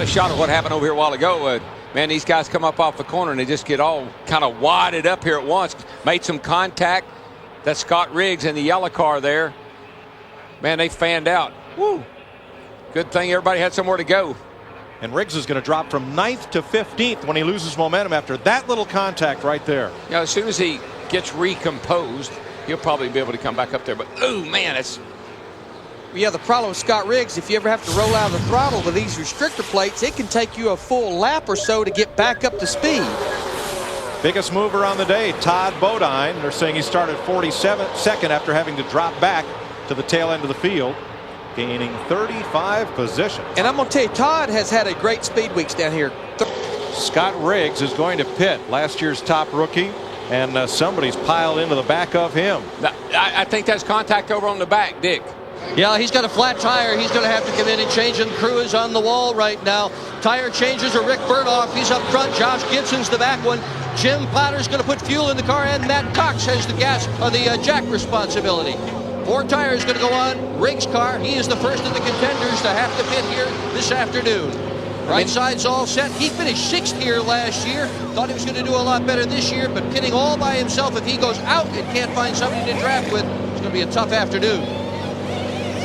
A shot of what happened over here a while ago. Man, these guys come up off the corner and they just get all kind of wadded up here at once. Made some contact. That's Scott Riggs in the yellow car there. Man, they fanned out. Woo. Good thing everybody had somewhere to go. And Riggs is going to drop from 9th to 15th when he loses momentum after that little contact right there. Yeah, as soon as he gets recomposed, he'll probably be able to come back up there. But, oh, man, it's... Yeah, the problem with Scott Riggs, if you ever have to roll out of the throttle with these restrictor plates, it can take you a full lap or so to get back up to speed. Biggest mover on the day, Todd Bodine. They're saying he started 47nd after having to drop back to the tail end of the field, gaining 35 positions. And I'm going to tell you, Todd has had a great speed weeks down here. Scott Riggs is going to pit, last year's top rookie, and somebody's piled into the back of him. I think that's contact over on the back, Dick. Yeah, he's got a flat tire. He's going to have to come in and change him. Crew is on the wall right now. Tire changes are Rick Burdoff. He's up front. Josh Gibson's the back one. Jim Potter's going to put fuel in the car, and Matt Cox has the gas on the jack responsibility. 4 tires going to go on Riggs' car. He is the first of the contenders to have to pit here this afternoon. Right side's all set. He finished 6th here last year. Thought he was going to do a lot better this year, but pitting all by himself, if he goes out and can't find somebody to draft with, it's going to be a tough afternoon.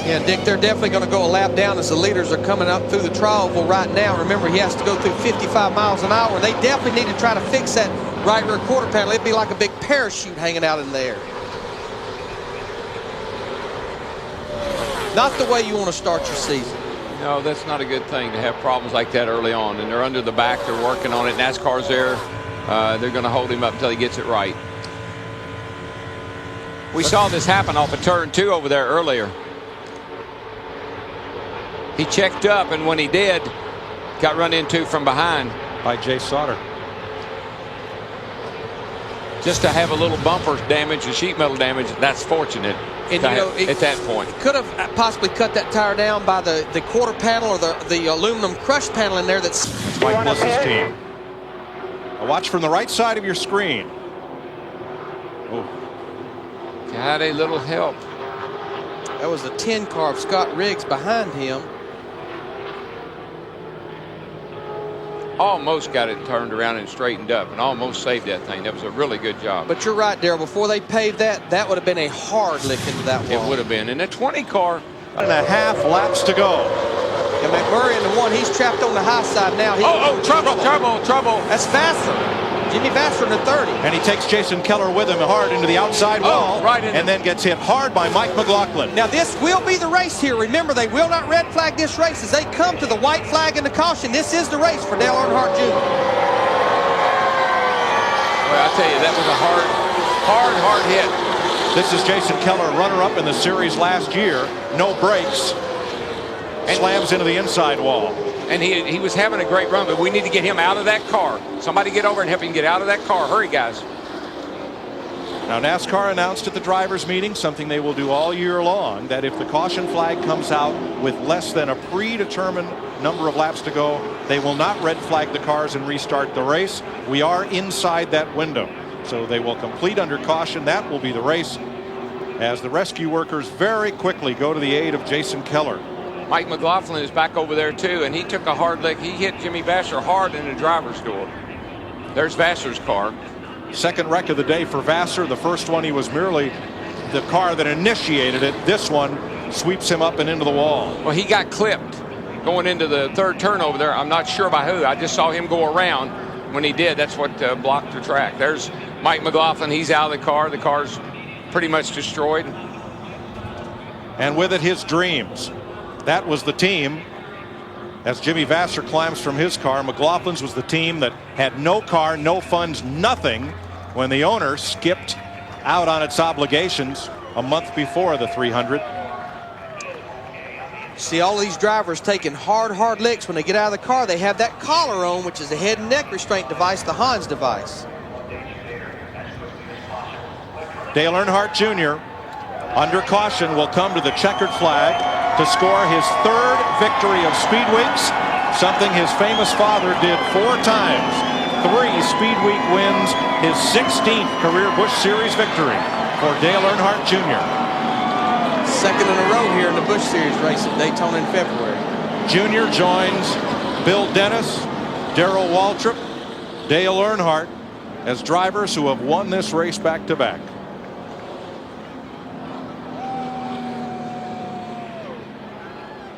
Yeah, Dick, they're definitely going to go a lap down as the leaders are coming up through the trial oval right now. Remember, he has to go through 55 miles an hour. They definitely need to try to fix that right rear quarter panel. It'd be like a big parachute hanging out in there. Not the way you want to start your season. No, that's not a good thing to have problems like that early on. And they're under the back. They're working on it. NASCAR's there. They're going to hold him up until he gets it right. We saw this happen off of turn 2 over there earlier. He checked up, and when he did, got run into from behind by Jay Sauter. Just to have a little bumper damage, a sheet metal damage, that's fortunate. And you know, at that point, could have possibly cut that tire down by the quarter panel or the aluminum crush panel in there. That's Mike Bliss's team. A watch from the right side of your screen. Oh. Got a little help. That was the 10 car of Scott Riggs behind him. Almost got it turned around and straightened up and almost saved that thing. That was a really good job. But you're right, Darrell. Before they paved that, that would have been a hard lick into that wall. It would have been. And the 20 car. 1.5 laps to go. And McMurray in the 1, he's trapped on the high side now. Trouble. That's Vassar. Jimmy Vassar in the 30. And he takes Jason Keller with him hard into the outside wall. Right and then gets hit hard by Mike McLaughlin. Now this will be the race here. Remember, they will not red flag this race as they come to the white flag and the caution. This is the race for Dale Earnhardt Jr. Well, I tell you, that was a hard hit. This is Jason Keller, runner-up in the series last year. No brakes. And slams into the inside wall. And he was having a great run, but we need to get him out of that car. Somebody get over and help him get out of that car. Hurry, guys. Now, NASCAR announced at the drivers' meeting something they will do all year long, that if the caution flag comes out with less than a predetermined number of laps to go, they will not red flag the cars and restart the race. We are inside that window. So they will complete under caution. That will be the race as the rescue workers very quickly go to the aid of Jason Keller. Mike McLaughlin is back over there too, and he took a hard lick. He hit Jimmy Vassar hard in the driver's door. There's Vassar's car. Second wreck of the day for Vassar. The first one, he was merely the car that initiated it. This one sweeps him up and into the wall. Well, he got clipped going into the third turn over there. I'm not sure by who. I just saw him go around. When he did, that's what blocked the track. There's Mike McLaughlin. He's out of the car. The car's pretty much destroyed. And with it, his dreams. That was the team. As Jimmy Vassar climbs from his car, McLaughlin's was the team that had no car, no funds, nothing when the owner skipped out on its obligations a month before the 300. See all these drivers taking hard licks when they get out of the car. They have that collar on, which is the head and neck restraint device, the Hans device. Dale Earnhardt Jr. under caution will come to the checkered flag to score his 3rd victory of Speed Weeks, something his famous father did 4 times. 3 Speed Week wins, his 16th career Busch Series victory for Dale Earnhardt Jr. Second in a row here in the Busch Series race at Daytona in February. Junior joins Bill Dennis, Darrell Waltrip, Dale Earnhardt as drivers who have won this race back-to-back.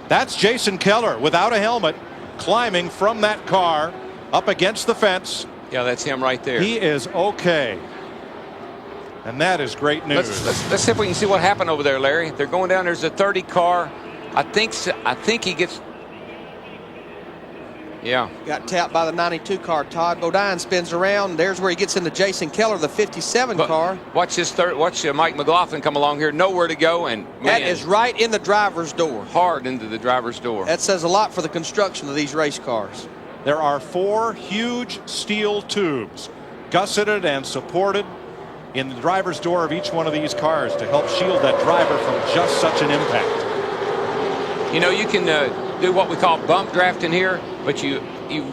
That's Jason Keller without a helmet climbing from that car up against the fence. Yeah, that's him right there. He is okay. And that is great news. Let's see if we can see what happened over there, Larry. They're going down. There's a 30 car. I think he gets. Yeah. Got tapped by the 92 car. Todd Bodine spins around. There's where he gets into Jason Keller, the 57 car. Watch Mike McLaughlin come along here. Nowhere to go. And man, that is right in the driver's door. Hard into the driver's door. That says a lot for the construction of these race cars. There are 4 huge steel tubes gusseted and supported in the driver's door of each one of these cars to help shield that driver from just such an impact. You know, you can do what we call bump drafting here, but you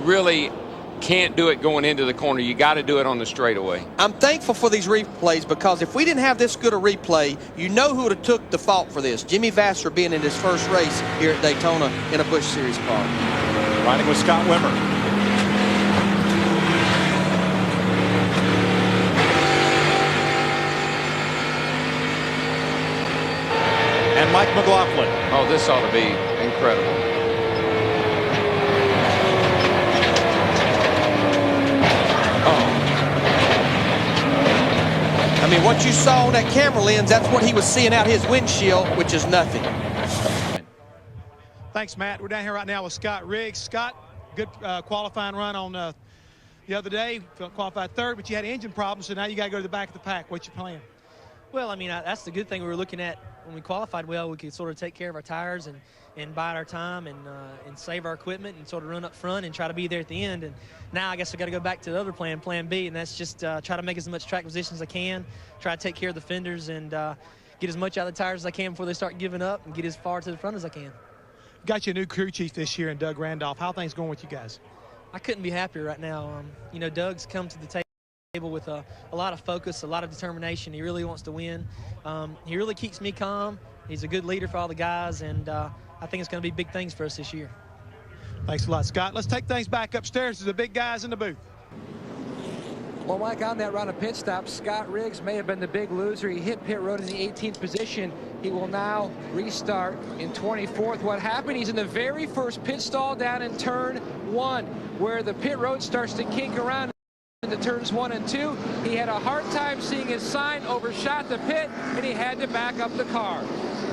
really can't do it going into the corner. You got to do it on the straightaway. I'm thankful for these replays, because if we didn't have this good a replay, you know who would have took the fault for this. Jimmy Vasser being in his first race here at Daytona in a Busch Series car. Riding with Scott Wimmer. And Mike McLaughlin. Oh, this ought to be incredible. I mean, what you saw on that camera lens, that's what he was seeing out his windshield, which is nothing. Thanks, Matt. We're down here right now with Scott Riggs. Scott, good qualifying run on the other day. Qualified third, but you had engine problems, so now you got to go to the back of the pack. What's your plan? Well, I mean, that's the good thing we were looking at when we qualified well. We could sort of take care of our tires and bide our time and save our equipment and sort of run up front and try to be there at the end. And now I guess I got to go back to the other plan B, and that's just try to make as much track position as I can, try to take care of the fenders, and get as much out of the tires as I can before they start giving up, and get as far to the front as I can. Got you a new crew chief this year in Doug Randolph. How are things going with you guys? I couldn't be happier right now. You know, Doug's come to the table with a lot of focus, a lot of determination. He really wants to win. He really keeps me calm. He's a good leader for all the guys, and I think it's going to be big things for us this year. Thanks a lot, Scott. Let's take things back upstairs to the big guys in the booth. Well, Mike, on that round of pit stops, Scott Riggs may have been the big loser. He hit pit road in the 18th position. He will now restart in 24th. What happened? He's in the very first pit stall down in turn 1, where the pit road starts to kink around into turns 1 and 2. He had a hard time seeing his sign, overshot the pit, and he had to back up the car.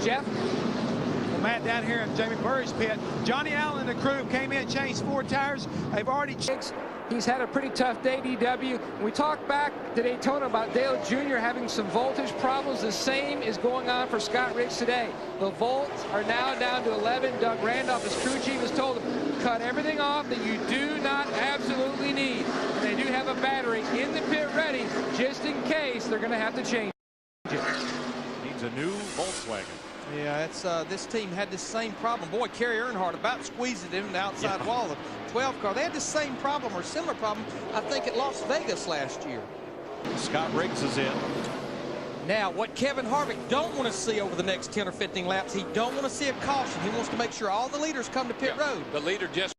Jeff? Well, Matt, down here in Jamie Burry's pit, Johnny Allen and the crew came in, changed 4 tires. They've already... He's had a pretty tough day, DW. We talked back to Daytona about Dale Jr. having some voltage problems. The same is going on for Scott Riggs today. The volts are now down to 11. Doug Randolph, his crew chief, has told him, cut everything off that you do not absolutely need. And they do have a battery in the pit ready, just in case they're going to have to change it. Needs a new Volkswagen. Yeah, it's this team had this same problem. Boy, Kerry Earnhardt about squeezed it in the outside wall of 12 car. They had the same problem or similar problem, I think, at Las Vegas last year. Scott Riggs is in. Now, what Kevin Harvick don't want to see over the next 10 or 15 laps, he don't want to see a caution. He wants to make sure all the leaders come to pit road. The leader just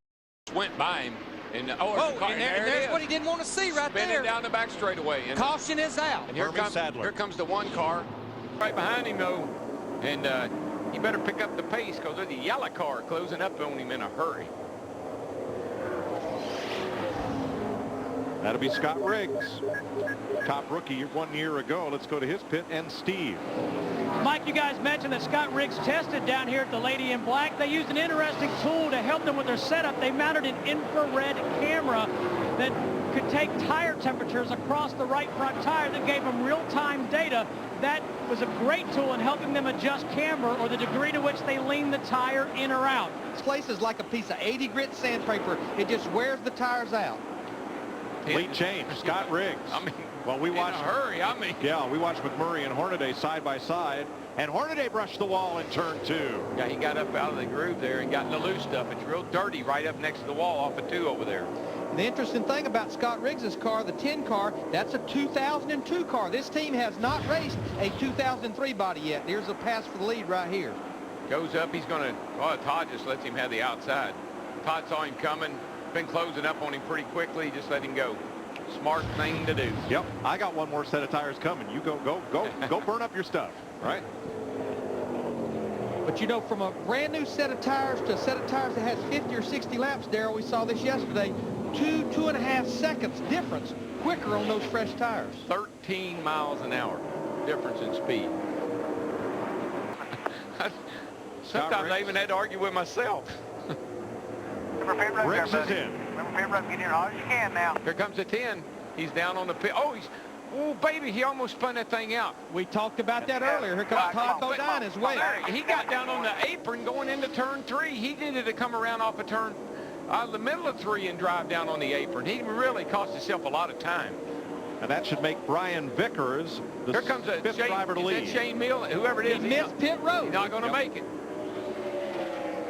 went by him. And, and there's what he didn't want to see right there. Spinning down the back straightaway. And caution is out. And here comes the 1 car right behind him, though. And he better pick up the pace, because there's a yellow car closing up on him in a hurry. That'll be Scott Riggs, top rookie 1 year ago. Let's go to his pit and Steve. Mike, you guys mentioned that Scott Riggs tested down here at the Lady in Black. They used an interesting tool to help them with their setup. They mounted an infrared camera that could take tire temperatures across the right front tire that gave them real-time data. That was a great tool in helping them adjust camber or the degree to which they lean the tire in or out. This place is like a piece of 80 grit sandpaper. It just wears the tires out. Fleet change, Scott Riggs. I mean, well, we watched in a hurry. I mean, yeah, we watched McMurray and Hornaday side by side, and Hornaday brushed the wall in turn 2. Yeah, he got up out of the groove there and got in the loose stuff. It's real dirty right up next to the wall off of 2 over there. The interesting thing about Scott Riggs' car, the 10 car, that's a 2002 car. This team has not raced a 2003 body yet. There's a pass for the lead right here. Goes up. He's going to, Todd just lets him have the outside. Todd saw him coming, been closing up on him pretty quickly. Just let him go. Smart thing to do. Yep, I got one more set of tires coming. You go burn up your stuff, right? But you know, from a brand new set of tires to a set of tires that has 50 or 60 laps, Darrell, we saw this yesterday, 2.5 seconds difference quicker on those fresh tires. 13 miles an hour difference in speed. Sometimes I even had to argue with myself. Riggs is in. Get in all you can now. Here comes the 10. He's down on the pit. Oh, baby, he almost spun that thing out. We talked about that earlier. Here comes Todd Bodine as well. He got down on the apron going into turn 3. He needed to come around off of turn, the middle of 3 and drive down on the apron. He really cost himself a lot of time. And that should make Brian Vickers the fifth driver to lead. Is that Shane Mill? Whoever it is. He missed pit road. He's not going to make it.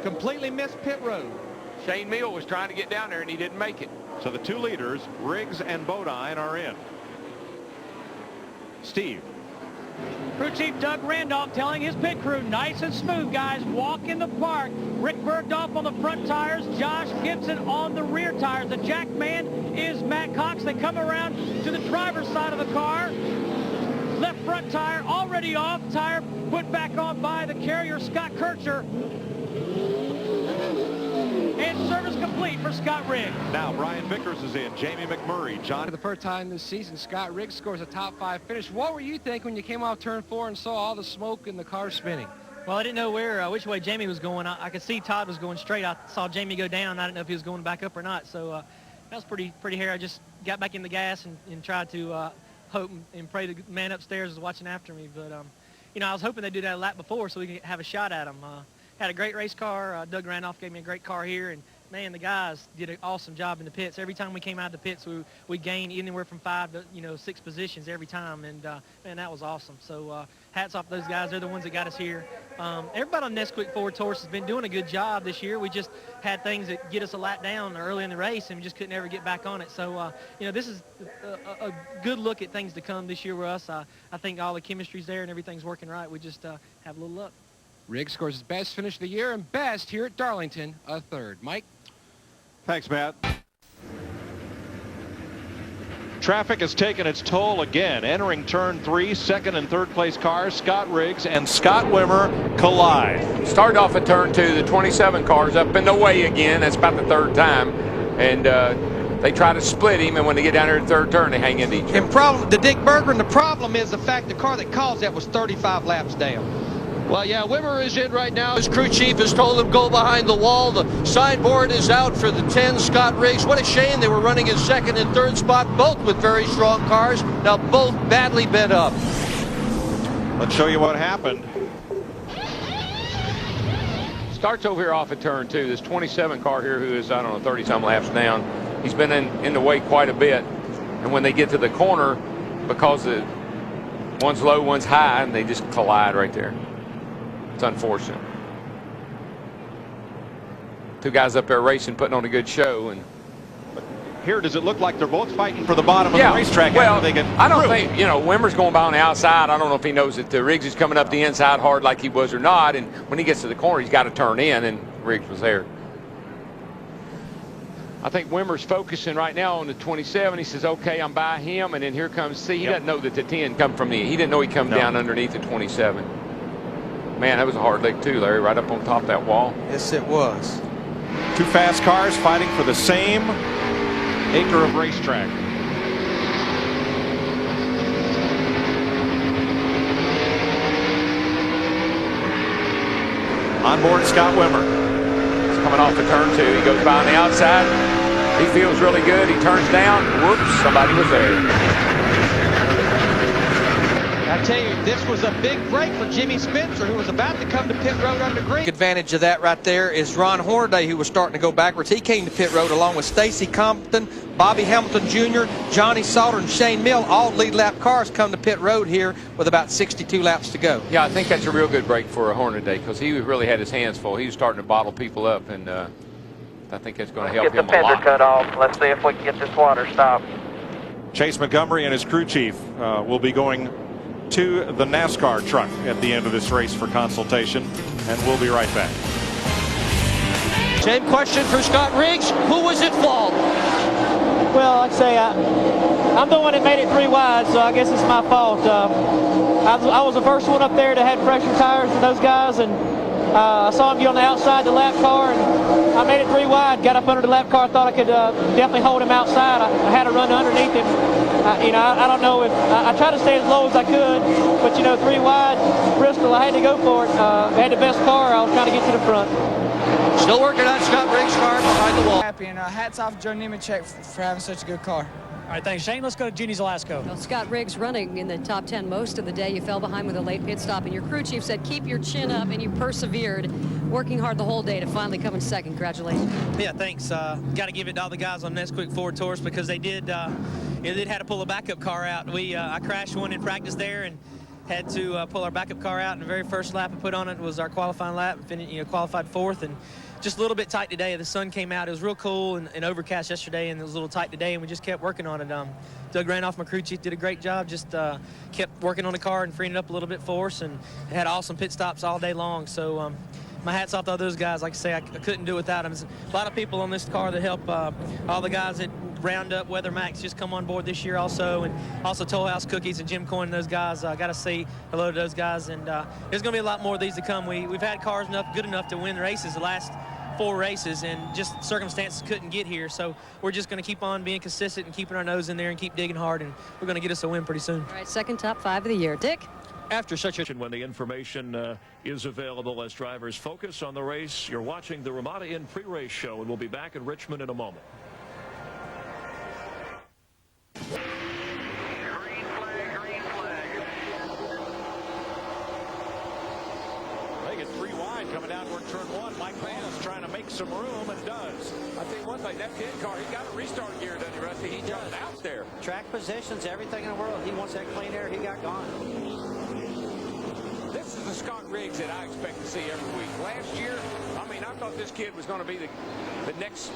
Completely missed pit road. Shane Mill was trying to get down there, and he didn't make it. So the 2 leaders, Riggs and Bodine, are in. Steve. Crew Chief Doug Randolph telling his pit crew, nice and smooth, guys. Walk in the park. Rick Bergdorf on the front tires. Josh Gibson on the rear tires. The jack man is Matt Cox. They come around to the driver's side of the car. Left front tire already off. Tire put back on by the carrier, Scott Kircher. And service complete for Scott Riggs. Now Brian Vickers is in. Jamie McMurray. John. For the first time this season, Scott Riggs scores a top 5 finish. What were you thinking when you came off turn 4 and saw all the smoke and the car spinning? Well, I didn't know which way Jamie was going. I could see Todd was going straight. I saw Jamie go down. I didn't know if he was going back up or not. So that was pretty hairy. I just got back in the gas and tried to hope and pray the man upstairs was watching after me. But, you know, I was hoping they'd do that a lap before so we could have a shot at him. Had a great race car. Doug Randolph gave me a great car here. And, man, the guys did an awesome job in the pits. Every time we came out of the pits, we gained anywhere from 5 to 6 positions every time. And, man, that was awesome. So hats off to those guys. They're the ones that got us here. Everybody on Nesquik Ford Tours has been doing a good job this year. We just had things that get us a lap down early in the race, and we just couldn't ever get back on it. So, you know, this is a good look at things to come this year with us. I think all the chemistry's there and everything's working right. We just have a little luck. Riggs scores his best finish of the year and best here at Darlington, a 3rd. Mike? Thanks, Matt. Traffic has taken its toll again. Entering turn 3, 2nd and 3rd place cars, Scott Riggs and Scott Wimmer collide. Started off at turn 2. The 27 cars up in the way again. That's about the 3rd time. And they try to split him, and when they get down there at the 3rd turn, they hang into each other. And the Dick Berger, and the problem is the fact the car that caused that was 35 laps down. Well, yeah, Wimmer is in right now. His crew chief has told him go behind the wall. The signboard is out for the 10, Scott Riggs. What a shame they were running in 2nd and 3rd spot, both with very strong cars. Now both badly bent up. Let's show you what happened. Starts over here off at turn 2. This 27 car here, who is, I don't know, 30-some laps down, he's been in the way quite a bit. And when they get to the corner, because one's low, one's high, and they just collide right there. It's unfortunate. 2 guys up there racing, putting on a good show. And here, does it look like they're both fighting for the bottom of the racetrack? Well, after they get I don't through? think, you know, Wimmer's going by on the outside. I don't know if he knows that Riggs is coming up the inside hard like he was or not. And when he gets to the corner, he's got to turn in, and Riggs was there. I think Wimmer's focusing right now on the 27. He says, okay, I'm by him. And then here comes, see, he doesn't know that the 10 come from he didn't know he'd come down underneath the 27. Man, that was a hard lick too, Larry, right up on top of that wall. Yes, it was. 2 fast cars fighting for the same acre of racetrack. On board, Scott Wimmer. He's coming off the turn 2. He goes by on the outside. He feels really good. He turns down. Whoops, somebody was there. I tell you, this was a big break for Jimmy Spencer, who was about to come to pit road under green. Advantage of that right there is Ron Hornaday, who was starting to go backwards. He came to pit road along with Stacy Compton, Bobby Hamilton Jr., Johnny Sauter, and Shane Mill. All lead lap cars come to pit road here with about 62 laps to go. Yeah, I think that's a real good break for a Hornaday because he really had his hands full. He was starting to bottle people up, and I think that's going to help him a lot. Get the fender cut off. Let's see if we can get this water stopped. Chase Montgomery and his crew chief will be going to the NASCAR truck at the end of this race for consultation, and we'll be right back. Same question for Scott Riggs. Who was at fault? Well, like I say, I'm the one that made it 3 wide, so I guess it's my fault. I was the first one up there that had fresher tires than those guys, and I saw him get on the outside the lap car, and I made it 3 wide, got up under the lap car, thought I could definitely hold him outside. I had to run underneath him. I don't know if I tried to stay as low as I could, but 3 wide, Bristol, I had to go for it. They had the best car. I was trying to get to the front. Still working on Scott Riggs' car behind the wall. Happy, and hats off to Joe Nemechek for having such a good car. All right, thanks, Shane. Let's go to Jeannie Zalasko. Well, Scott Riggs running in the top 10 most of the day. You fell behind with a late pit stop, and your crew chief said keep your chin up, and you persevered, working hard the whole day to finally come in second. Congratulations. Yeah, thanks. Got to give it to all the guys on Nesquik Ford Taurus because they did had to pull a backup car out. I crashed one in practice there and had to pull our backup car out. And the very first lap I put on it was our qualifying lap. Qualified 4th, and just a little bit tight today. The sun came out. It was real cool and overcast yesterday, and it was a little tight today, and we just kept working on it. Doug Randolph, my crew chief, did a great job. Just kept working on the car and freeing it up a little bit for us, and had awesome pit stops all day long. So my hat's off to all those guys. Like I say, I couldn't do it without them. There's a lot of people on this car that help. All the guys at Roundup, Weather Max just come on board this year also, and also Toll House Cookies and Jim Coyne, those guys. Got to say hello to those guys, and there's going to be a lot more of these to come. We've had cars good enough to win races the last 4 races, and just circumstances couldn't get here. So we're just going to keep on being consistent and keeping our nose in there and keep digging hard, and we're going to get us a win pretty soon. All right, second top 5 of the year. Dick? After such a when the information is available as drivers focus on the race, you're watching the Ramada Inn pre-race show, and we'll be back in Richmond in a moment. Coming down toward turn 1, Mike Van is trying to make some room and does. I tell you one thing, that pit car, he got a restart gear, doesn't he, Rusty? He jumped out there. Track positions, everything in the world. He wants that clean air. He got gone. This is the Scott Riggs that I expect to see every week. Last year, I thought this kid was going to be the next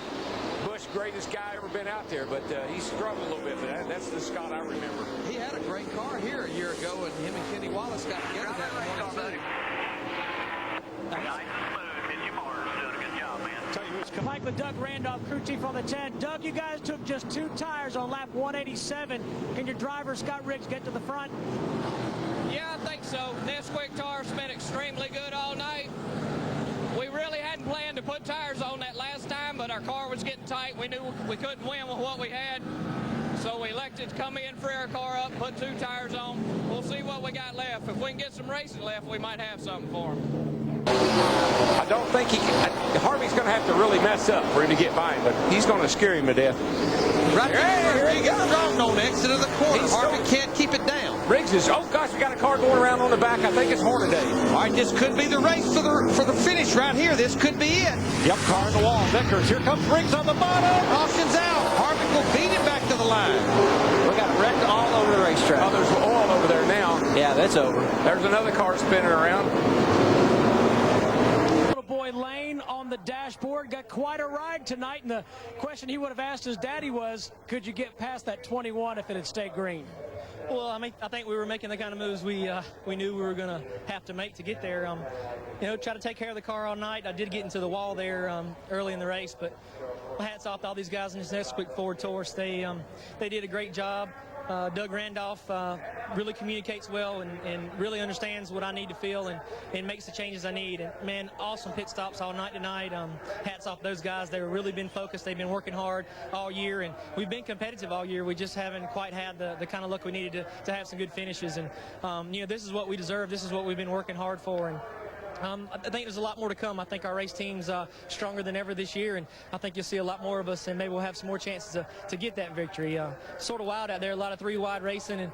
Busch greatest guy ever been out there, but he struggled a little bit. But that's the Scott I remember. He had a great car here a year ago, and him and Kenny Wallace got together that morning, too. Mike with Doug Randolph, crew chief on the 10. Doug, you guys took just 2 tires on lap 187. Can your driver, Scott Riggs, get to the front? Yeah, I think so. Nesquik tires been extremely good all night. We really hadn't planned to put tires on that last time, but our car was getting tight. We knew we couldn't win with what we had. So we elected to come in, free our car up, put 2 tires on. We'll see what we got left. If we can get some racing left, we might have something for him. I don't think Harvey's going to have to really mess up for him to get by him, but he's going to scare him to death. Right there, he got strong on the exit of the corner. Harvey can't keep it down. Riggs is, oh gosh, we got a car going around on the back. I think it's Hornaday. All right, this could be the race for the finish right here. This could be it. Yep, car in the wall. Vickers, here comes Riggs on the bottom. Caution's out. Harvey will beat him back to the line. We got wrecked all over the racetrack. Oh, there's oil over there now. Yeah, that's over. There's another car spinning around. Boy Lane on the dashboard got quite a ride tonight, and the question he would have asked his daddy was, could you get past that 21 if it had stayed green? Well, I think we were making the kind of moves we knew we were going to have to make to get there. Try to take care of the car all night. I did get into the wall there early in the race, but hats off to all these guys in this Nesquik Ford Taurus. They did a great job. Doug Randolph really communicates well and really understands what I need to feel and makes the changes I need. And, man, awesome pit stops all night tonight. Hats off to those guys. They've really been focused. They've been working hard all year, and we've been competitive all year. We just haven't quite had the kind of luck we needed to have some good finishes. And, this is what we deserve. This is what we've been working hard for. And I think there's a lot more to come. I think our race team's stronger than ever this year, and I think you'll see a lot more of us, and maybe we'll have some more chances to get that victory. Sort of wild out there, a lot of 3-wide racing,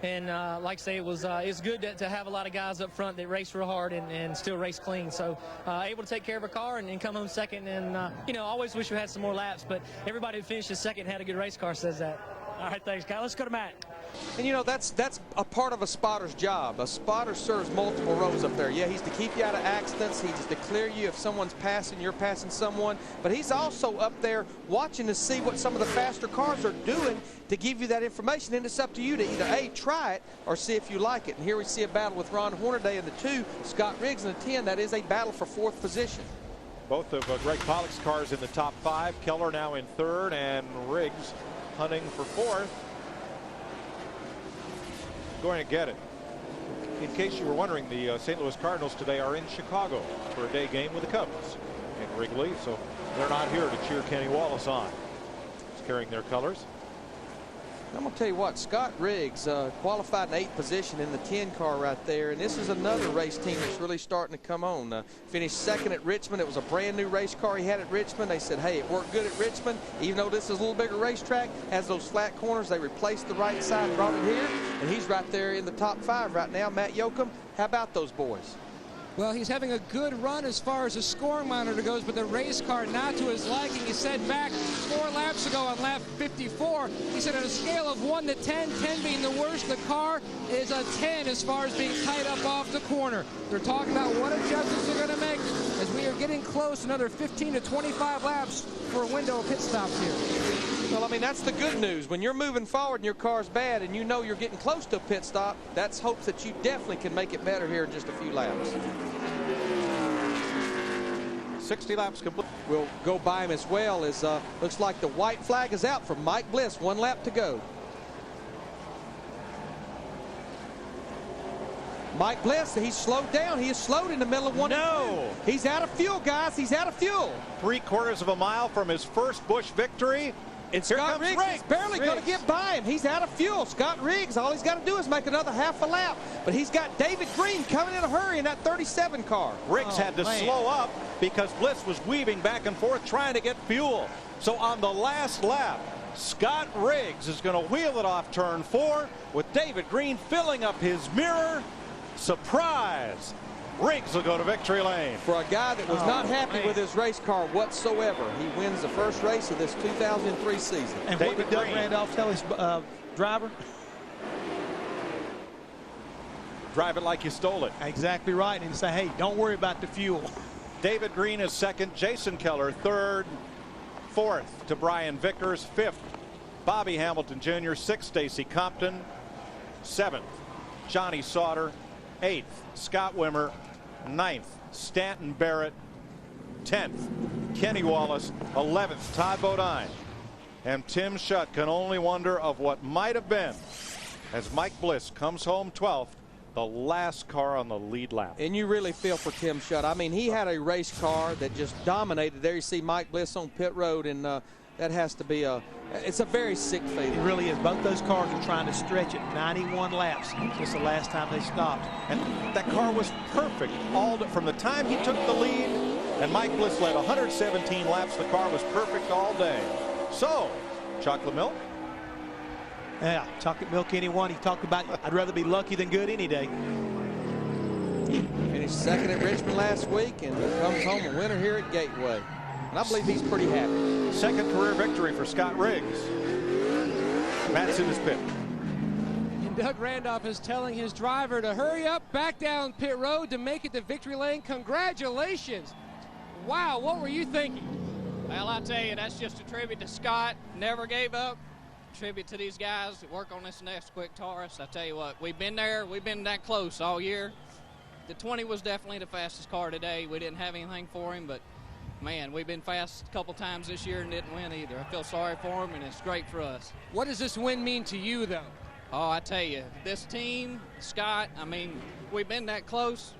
and like I say, it's good to have a lot of guys up front that race real hard and still race clean. So able to take care of a car and come home second, and always wish we had some more laps, but everybody who finished second had a good race car says that. All right, thanks, Kyle. Let's go to Matt. And that's a part of a spotter's job. A spotter serves multiple roles up there. Yeah, he's to keep you out of accidents. He's to clear you if someone's passing, you're passing someone. But he's also up there watching to see what some of the faster cars are doing to give you that information. And it's up to you to either A, try it, or see if you like it. And here we see a battle with Ron Hornaday in the 2, Scott Riggs in the 10. That is a battle for 4th position. Both of Greg Pollock's cars in the top 5. Keller now in 3rd, and Riggs hunting for 4th. Going to get it. In case you were wondering, the St. Louis Cardinals today are in Chicago for a day game with the Cubs in Wrigley, so they're not here to cheer Kenny Wallace on. He's carrying their colors. I'm going to tell you what, Scott Riggs qualified in 8th position in the 10 car right there, and this is another race team that's really starting to come on. Finished 2nd at Richmond. It was a brand new race car he had at Richmond. They said, hey, it worked good at Richmond, even though this is a little bigger racetrack, has those flat corners. They replaced the right side, brought it here, and he's right there in the top 5 right now. Matt Yoakum, how about those boys? Well, he's having a good run as far as the scoring monitor goes, but the race car not to his liking. He said back 4 laps ago on lap 54, he said on a scale of 1 to 10, 10 being the worst, the car is a 10 as far as being tied up off the corner. They're talking about what adjustments they're going to make as we are getting close, another 15 to 25 laps for a window of pit stops here. Well, I mean, that's the good news. When you're moving forward and your car's bad and you know you're getting close to a pit stop, that's hopes that you definitely can make it better here in just a few laps. 60 laps complete. We'll go by him as well as looks like the white flag is out for Mike Bliss. 1 lap to go. Mike Bliss, he's slowed down. He is slowed in the middle of 1 and 2. He's out of fuel, guys. He's out of fuel. 3/4 of a mile from his first Busch victory. And Scott Riggs is barely going to get by him. He's out of fuel. Scott Riggs, all he's got to do is make another half a lap. But he's got David Green coming in a hurry in that 37 car. Riggs had to slow up because Bliss was weaving back and forth trying to get fuel. So on the last lap, Scott Riggs is going to wheel it off turn 4 with David Green filling up his mirror. Surprise! Riggs will go to victory lane. For a guy that was not happy with his race car whatsoever, he wins the first race of this 2003 season. And what did Doug Randolph tell his driver? Drive it like you stole it. Exactly right. And say, hey, don't worry about the fuel. David Green is 2nd. Jason Keller 3rd. 4th to Brian Vickers. 5th, Bobby Hamilton Jr. 6th, Stacy Compton. 7th, Johnny Sauter. 8th, Scott Wimmer. 9th, Stanton Barrett. 10th, Kenny Wallace. 11th, Todd Bodine. And Tim Schutt can only wonder of what might have been as Mike Bliss comes home 12th, the last car on the lead lap. And you really feel for Tim Schutt. I mean, he had a race car that just dominated. There you see Mike Bliss on pit road, and that has to be it's a very sick feeling. It really is. Both those cars are trying to stretch it 91 laps. It's the last time they stopped. And that car was perfect from the time he took the lead, and Mike Bliss led 117 laps. The car was perfect all day. So, chocolate milk? Yeah, chocolate milk anyone. He talked about, I'd rather be lucky than good any day. Finished 2nd at Richmond last week and comes home a winner here at Gateway. And I believe he's pretty happy. 2nd career victory for Scott Riggs. Matt's in his pit. And Doug Randolph is telling his driver to hurry up, back down pit road to make it to victory lane. Congratulations. Wow, what were you thinking? Well, I tell you, that's just a tribute to Scott. Never gave up. Tribute to these guys that work on this next quick Taurus. I tell you what, we've been there. We've been that close all year. The 20 was definitely the fastest car today. We didn't have anything for him, but man, we've been fast a couple times this year and didn't win either. I feel sorry for him, and it's great for us. What does this win mean to you, though? Oh, I tell you, this team, Scott, I mean, we've been that close.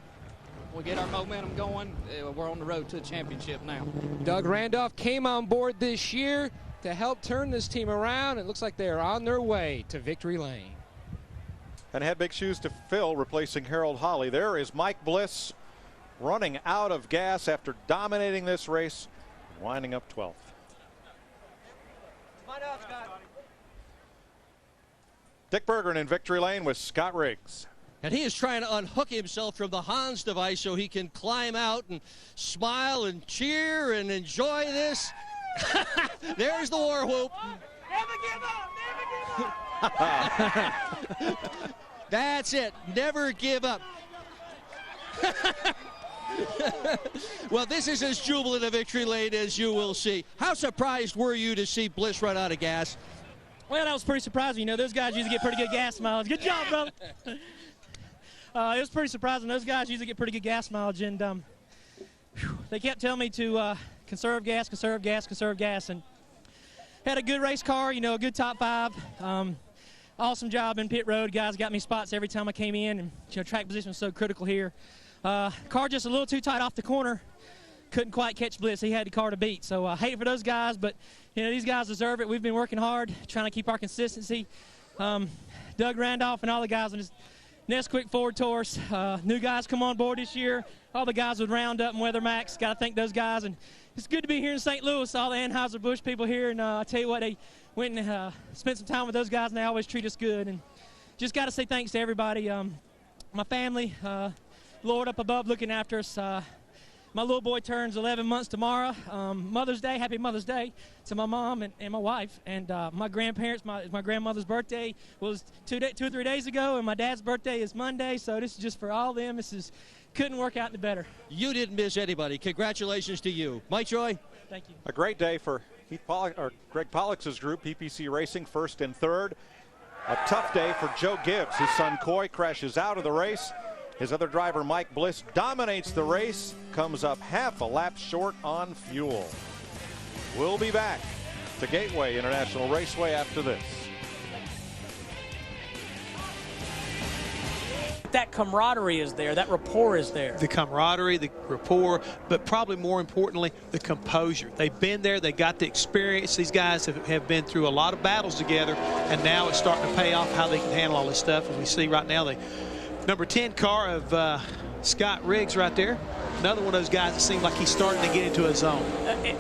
We get our momentum going. We're on the road to the championship now. Doug Randolph came on board this year to help turn this team around. It looks like they're on their way to victory lane. And had big shoes to fill, replacing Harold Holly. There is Mike Bliss running out of gas after dominating this race, winding up 12th. Dick Berggren in victory lane with Scott Riggs. And he is trying to unhook himself from the Hans device so he can climb out and smile and cheer and enjoy this. There's the war whoop. Never give up! Never give up! That's it. Never give up. Well, this is as jubilant a victory lane as you will see. How surprised were you to see Bliss run out of gas? Well, that was pretty surprising. You know, those guys usually get pretty good gas mileage. Good job, brother. It was pretty surprising. Those guys usually get pretty good gas mileage, and They kept telling me to conserve gas, conserve gas, conserve gas, and had a good race car, you know, a good top 5. Awesome job in pit road. Guys got me spots every time I came in, and you know, track position was so critical here. Car just a little too tight off the corner. Couldn't quite catch Bliss. He had the car to beat. So I hate for those guys, but you know, these guys deserve it. We've been working hard, trying to keep our consistency. Doug Randolph and all the guys on this Nesquik Ford Taurus. New guys come on board this year. All the guys with Roundup and Weather Max. Got to thank those guys. And it's good to be here in St. Louis. All the Anheuser-Busch people here. And I tell you what, they went and spent some time with those guys, and they always treat us good. And just got to say thanks to everybody. My family, Lord up above looking after us. My little boy turns 11 months tomorrow. Mother's Day, happy Mother's Day to my mom and my wife. And my grandparents, my grandmother's birthday was 2 or 3 days ago, and my dad's birthday is Monday. So this is just for all of them. Couldn't work out any better. You didn't miss anybody. Congratulations to you. Mike Joy. Thank you. A great day for Greg Pollock's group, PPC Racing, 1st and 3rd. A tough day for Joe Gibbs. His son Coy crashes out of the race. His other driver, Mike Bliss, dominates the race, comes up half a lap short on fuel. We'll be back to Gateway International Raceway after this. That camaraderie is there, that rapport is there. The camaraderie, the rapport, but probably more importantly, the composure. They've been there, they got the experience. These guys have been through a lot of battles together, and now it's starting to pay off how they can handle all this stuff. And we see right now the number 10 car of Scott Riggs right there. Another one of those guys that seems like he's starting to get into his zone.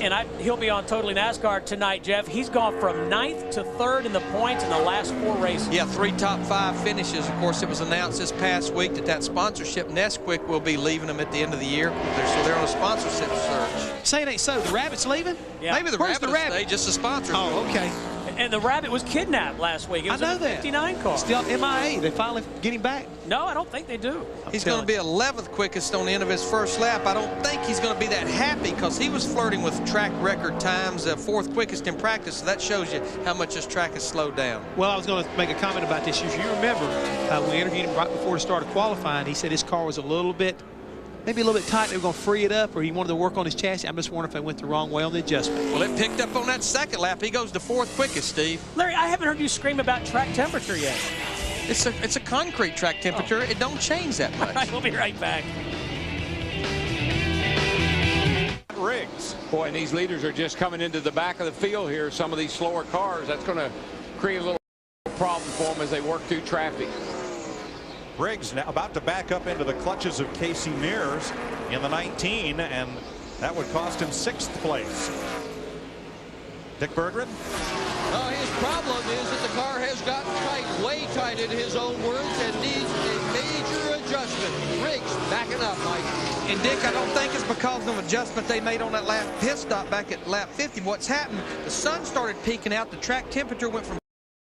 And he'll be on Totally NASCAR tonight, Jeff. He's gone from 9th to 3rd in the points in the last 4 races. Yeah, 3 top 5 finishes. Of course, it was announced this past week that sponsorship, Nesquik, will be leaving them at the end of the year. So they're on a sponsorship search. Say it ain't so. The Rabbit's leaving? Yeah. Maybe the Rabbit will stay, just a sponsor. Oh, okay. And the Rabbit was kidnapped last week. It was a 59 car. Still MIA. They finally get him back. No, I don't think they do. He's going to be 11th quickest on the end of his first lap. I don't think he's going to be that happy because he was flirting with track record times, 4th quickest in practice. So that shows you how much this track has slowed down. Well, I was going to make a comment about this. If you remember, we interviewed him right before the start of qualifying. He said his car was maybe a little bit tight. They were going to free it up, or he wanted to work on his chassis. I'm just wondering if they went the wrong way on the adjustment. Well, it picked up on that 2nd lap. He goes to 4th quickest, Steve. Larry, I haven't heard you scream about track temperature yet. It's a concrete track temperature. It don't change that much. All right, we'll be right back. Riggs. Boy, and these leaders are just coming into the back of the field here. Some of these slower cars, that's going to create a little problem for them as they work through traffic. Riggs now about to back up into the clutches of Casey Mears in the 19, and that would cost him 6th place. Dick Berggren. His problem is that the car has gotten tight, way tight in his own words, and needs a major adjustment. Riggs backing up, Mike. And Dick, I don't think it's because of an adjustment they made on that last pit stop back at lap 50. What's happened, the sun started peeking out. The track temperature went from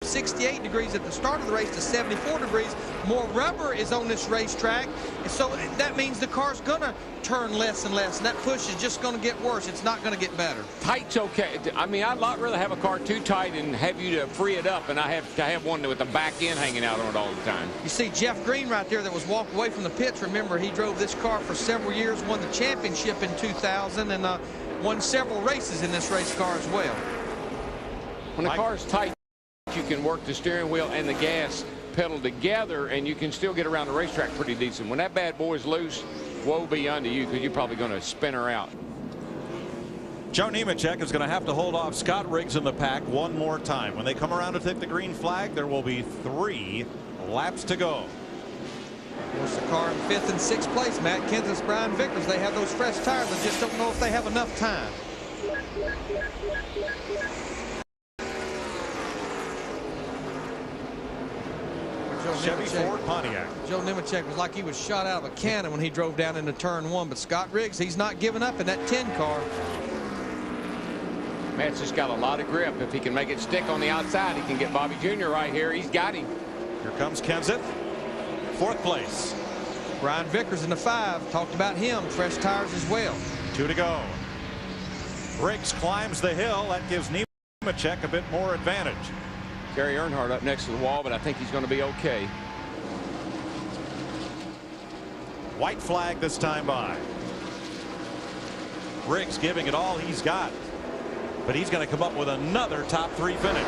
68 degrees at the start of the race to 74 degrees. More rubber is on this racetrack, and so that means the car's gonna turn less and less, and that push is just gonna get worse. It's not gonna get better. Tight's okay. I mean, I'd lot rather have a car too tight and have you to free it up, and I have to have one with the back end hanging out on it all the time. You see Jeff Green right there that was walked away from the pits. Remember, he drove this car for several years, won the championship in 2000, and won several races in this race car as well. When the car's tight, you can work the steering wheel and the gas pedal together, and you can still get around the racetrack pretty decent. When that bad boy's loose, woe be unto you, because you're probably going to spin her out. Joe Nemechek is going to have to hold off Scott Riggs in the pack one more time. When they come around to take the green flag, there will be 3 laps to go. Of course, the car in 5th and 6th place, Matt Kenseth, Brian Vickers, they have those fresh tires. I just don't know if they have enough time. Chevy Ford Pontiac. Joe Nemechek was like he was shot out of a cannon when he drove down into turn 1, but Scott Riggs, he's not giving up in that 10 car. Matt's just got a lot of grip. If he can make it stick on the outside, he can get Bobby Jr. right here. He's got him. Here comes Kenseth, 4th place. Brian Vickers in the 5, talked about him, fresh tires as well. 2 to go. Riggs climbs the hill. That gives Nemechek a bit more advantage. Gary Earnhardt up next to the wall, but I think he's going to be okay. White flag this time by. Briggs giving it all he's got. But he's going to come up with another top 3 finish.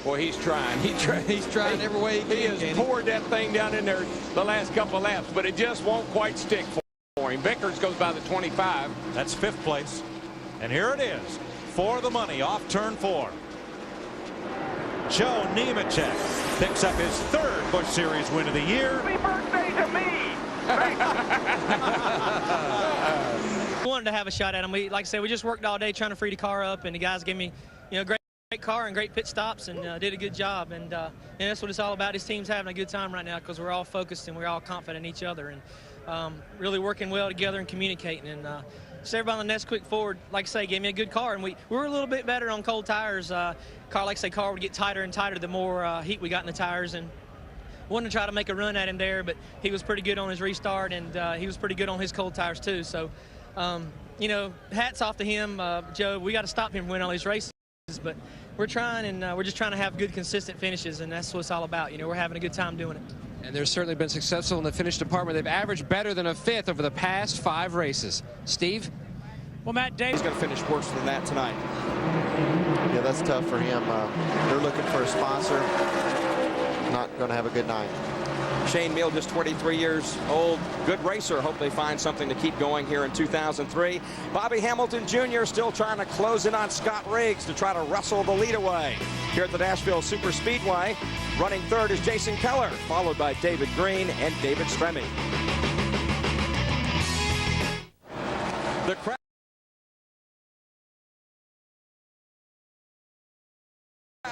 Boy, he's trying. He's trying every way he can. He has poured that thing down in there the last couple of laps, but it just won't quite stick for him. Vickers goes by the 25. That's 5th place. And here it is for the money off turn 4. Joe Nemechek picks up his 3rd Busch Series win of the year. Happy birthday to me! We wanted to have a shot at him. Like I said, we just worked all day trying to free the car up, and the guys gave me, great car and great pit stops, and did a good job. And that's what it's all about. This team's having a good time right now because we're all focused and we're all confident in each other, and really working well together and communicating. And so everybody on the Nesquik Ford, like I say, gave me a good car, and we were a little bit better on cold tires. Car would get tighter and tighter the more heat we got in the tires, and wanted to try to make a run at him there, but he was pretty good on his restart, and he was pretty good on his cold tires too. So, hats off to him, Joe. We got to stop him from winning all these races, but we're trying, and we're just trying to have good, consistent finishes, and that's what it's all about. We're having a good time doing it. And they've certainly been successful in the finish department. They've averaged better than a 5th over the past 5 races. Steve? Well, Matt Davis is going to finish worse than that tonight. Yeah, that's tough for him. They're looking for a sponsor. Not going to have a good night. Shane Meal, just 23 years old, good racer. Hope they find something to keep going here in 2003. Bobby Hamilton Jr. still trying to close in on Scott Riggs to try to wrestle the lead away. Here at the Nashville Super Speedway, running 3rd is Jason Keller, followed by David Green and David Stremme. The crowd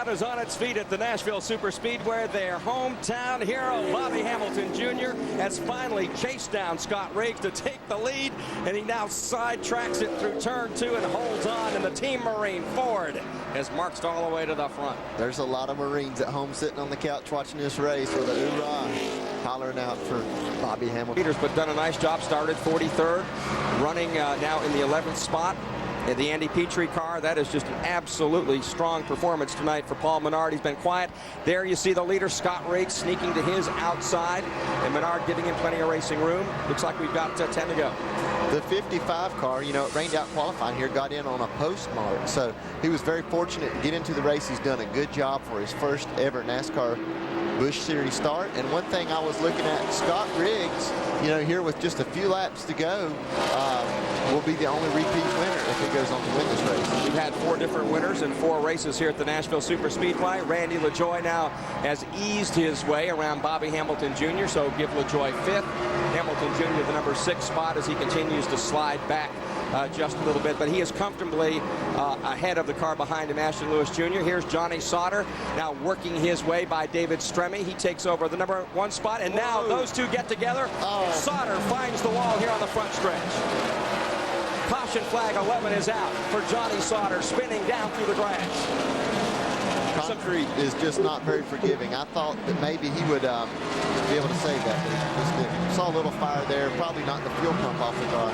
is on its feet at the Nashville Super Speedway. Their hometown hero, Bobby Hamilton Jr., has finally chased down Scott Riggs to take the lead, and he now sidetracks it through turn 2 and holds on, and the Team Marine Ford has marched all the way to the front. There's a lot of Marines at home sitting on the couch watching this race with a hoorah, hollering out for Bobby Hamilton. Peters, but done a nice job, started 43rd, running now in the 11th spot. The Andy Petrie car, that is just an absolutely strong performance tonight for Paul Menard. He's been quiet. There you see the leader, Scott Riggs, sneaking to his outside, and Menard giving him plenty of racing room. Looks like we've got 10 to go. The 55 car, it rained out qualifying here, got in on a postmark, so he was very fortunate to get into the race. He's done a good job for his first ever NASCAR Busch Series start. And one thing I was looking at, Scott Riggs, here with just a few laps to go, will be the only repeat winner if he goes on to win this race. We've had 4 different winners in 4 races here at the Nashville Super Speedway. Randy LaJoie now has eased his way around Bobby Hamilton Jr., so give LaJoie 5th. Hamilton Jr. the number 6 spot as he continues to slide back just a little bit, but he is comfortably ahead of the car behind him, Ashton Lewis Jr. Here's Johnny Sauter now working his way by David Stremme. He takes over the number 1 spot, and now those two get together. Sauter finds the wall here on the front stretch. Caution flag 11 is out for Johnny Sauter, spinning down through the grass. Concrete is just not very forgiving. I thought that maybe he would be able to save that, but he just didn't. Saw a little fire there, probably not the fuel pump off the car.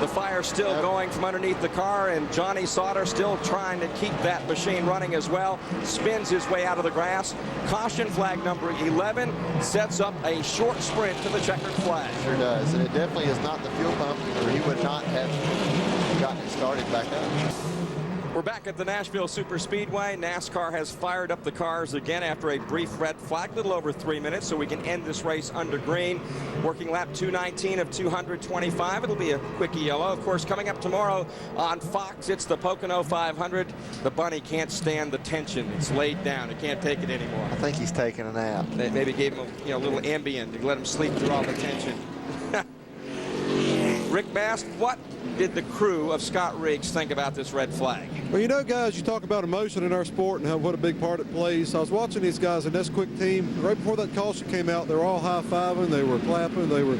The fire still going from underneath the car, and Johnny Sauter still trying to keep that machine running as well. Spins his way out of the grass. Caution flag number 11 sets up a short sprint to the checkered flag. Sure does, and it definitely is not the fuel pump, or he would not have gotten it started back up. We're back at the Nashville Super Speedway. NASCAR has fired up the cars again after a brief red flag, a little over 3 minutes, so we can end this race under green. Working lap 219 of 225. It'll be a quickie yellow. Of course, coming up tomorrow on Fox, it's the Pocono 500. The bunny can't stand the tension. It's laid down. It can't take it anymore. I think he's taking a nap. They maybe gave him a little Ambien to let him sleep through all the tension. Rick Mast, what did the crew of Scott Riggs think about this red flag? Well, guys, you talk about emotion in our sport and what a big part it plays. I was watching these guys in this quick team. Right before that caution came out, they were all high-fiving. They were clapping. They were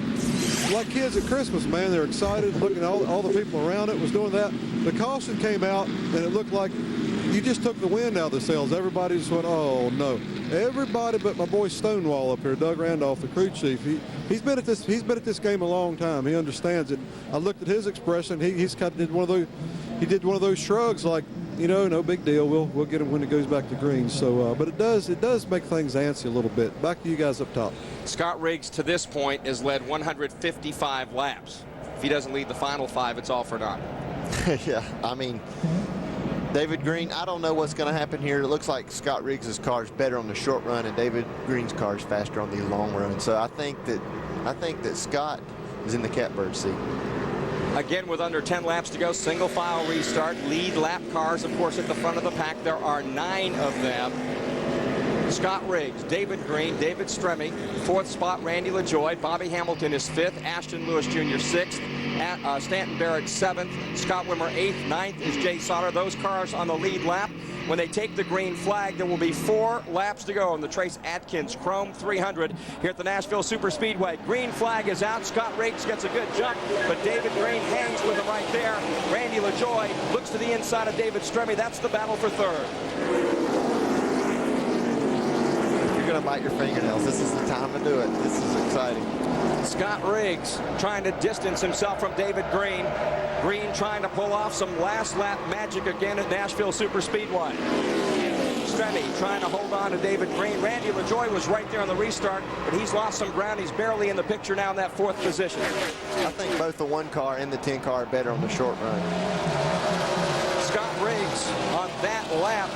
like kids at Christmas, man. They were excited, looking at all the people around it was doing that. The caution came out, and it looked like you just took the wind out of the sails. Everybody just went, oh, no. Everybody but my boy Stonewall up here, Doug Randolph, the crew chief. He's been at this game a long time. He understands it. I looked at his expression. He did one of those shrugs like you know, no big deal. We'll get him when it goes back to green. So, but it does make things antsy a little bit. Back to you guys up top. Scott Riggs to this point has led 155 laps. If he doesn't lead the final 5, it's all for naught. Yeah, I mean, David Green, I don't know what's going to happen here. It looks like Scott Riggs' car is better on the short run, and David Green's car is faster on the long run. So I think that Scott is in the catbird seat. Again, with under 10 laps to go, single file restart. Lead lap cars, of course, at the front of the pack. There are 9 of them. Scott Riggs, David Green, David Stremme, 4th spot, Randy LaJoie. Bobby Hamilton is 5th, Ashton Lewis Jr. 6th, Stanton Barrett 7th, Scott Wimmer 8th, 9th is Jay Sauter. Those cars on the lead lap. When they take the green flag, there will be 4 laps to go on the Trace Adkins Chrome 300 here at the Nashville Superspeedway. Green flag is out. Scott Riggs gets a good jump, but David Green hangs with him right there. Randy LaJoie looks to the inside of David Stremme. That's the battle for 3rd. You're going to bite your fingernails. This is the time to do it. This is exciting. Scott Riggs trying to distance himself from David Green. Green trying to pull off some last lap magic again at Nashville Superspeedway. Stremme trying to hold on to David Green. Randy LaJoie was right there on the restart, but he's lost some ground. He's barely in the picture now in that 4th position. I think both the 1 car and the 10 car are better on the short run. Scott Riggs on that lap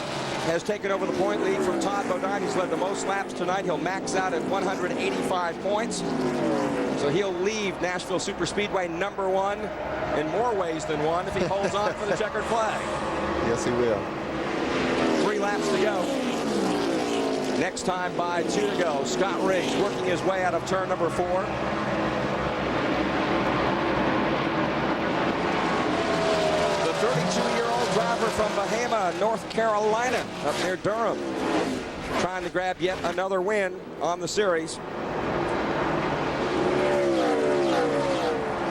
has taken over the point lead from Todd Bodine. He's led the most laps tonight. He'll max out at 185 points. So he'll leave Nashville Superspeedway number 1 in more ways than one if he holds on for the checkered flag. Yes, he will. 3 laps to go. Next time by 2 to go. Scott Riggs working his way out of turn number 4. The 32-year-old driver from Bahama, North Carolina, up near Durham, trying to grab yet another win on the series.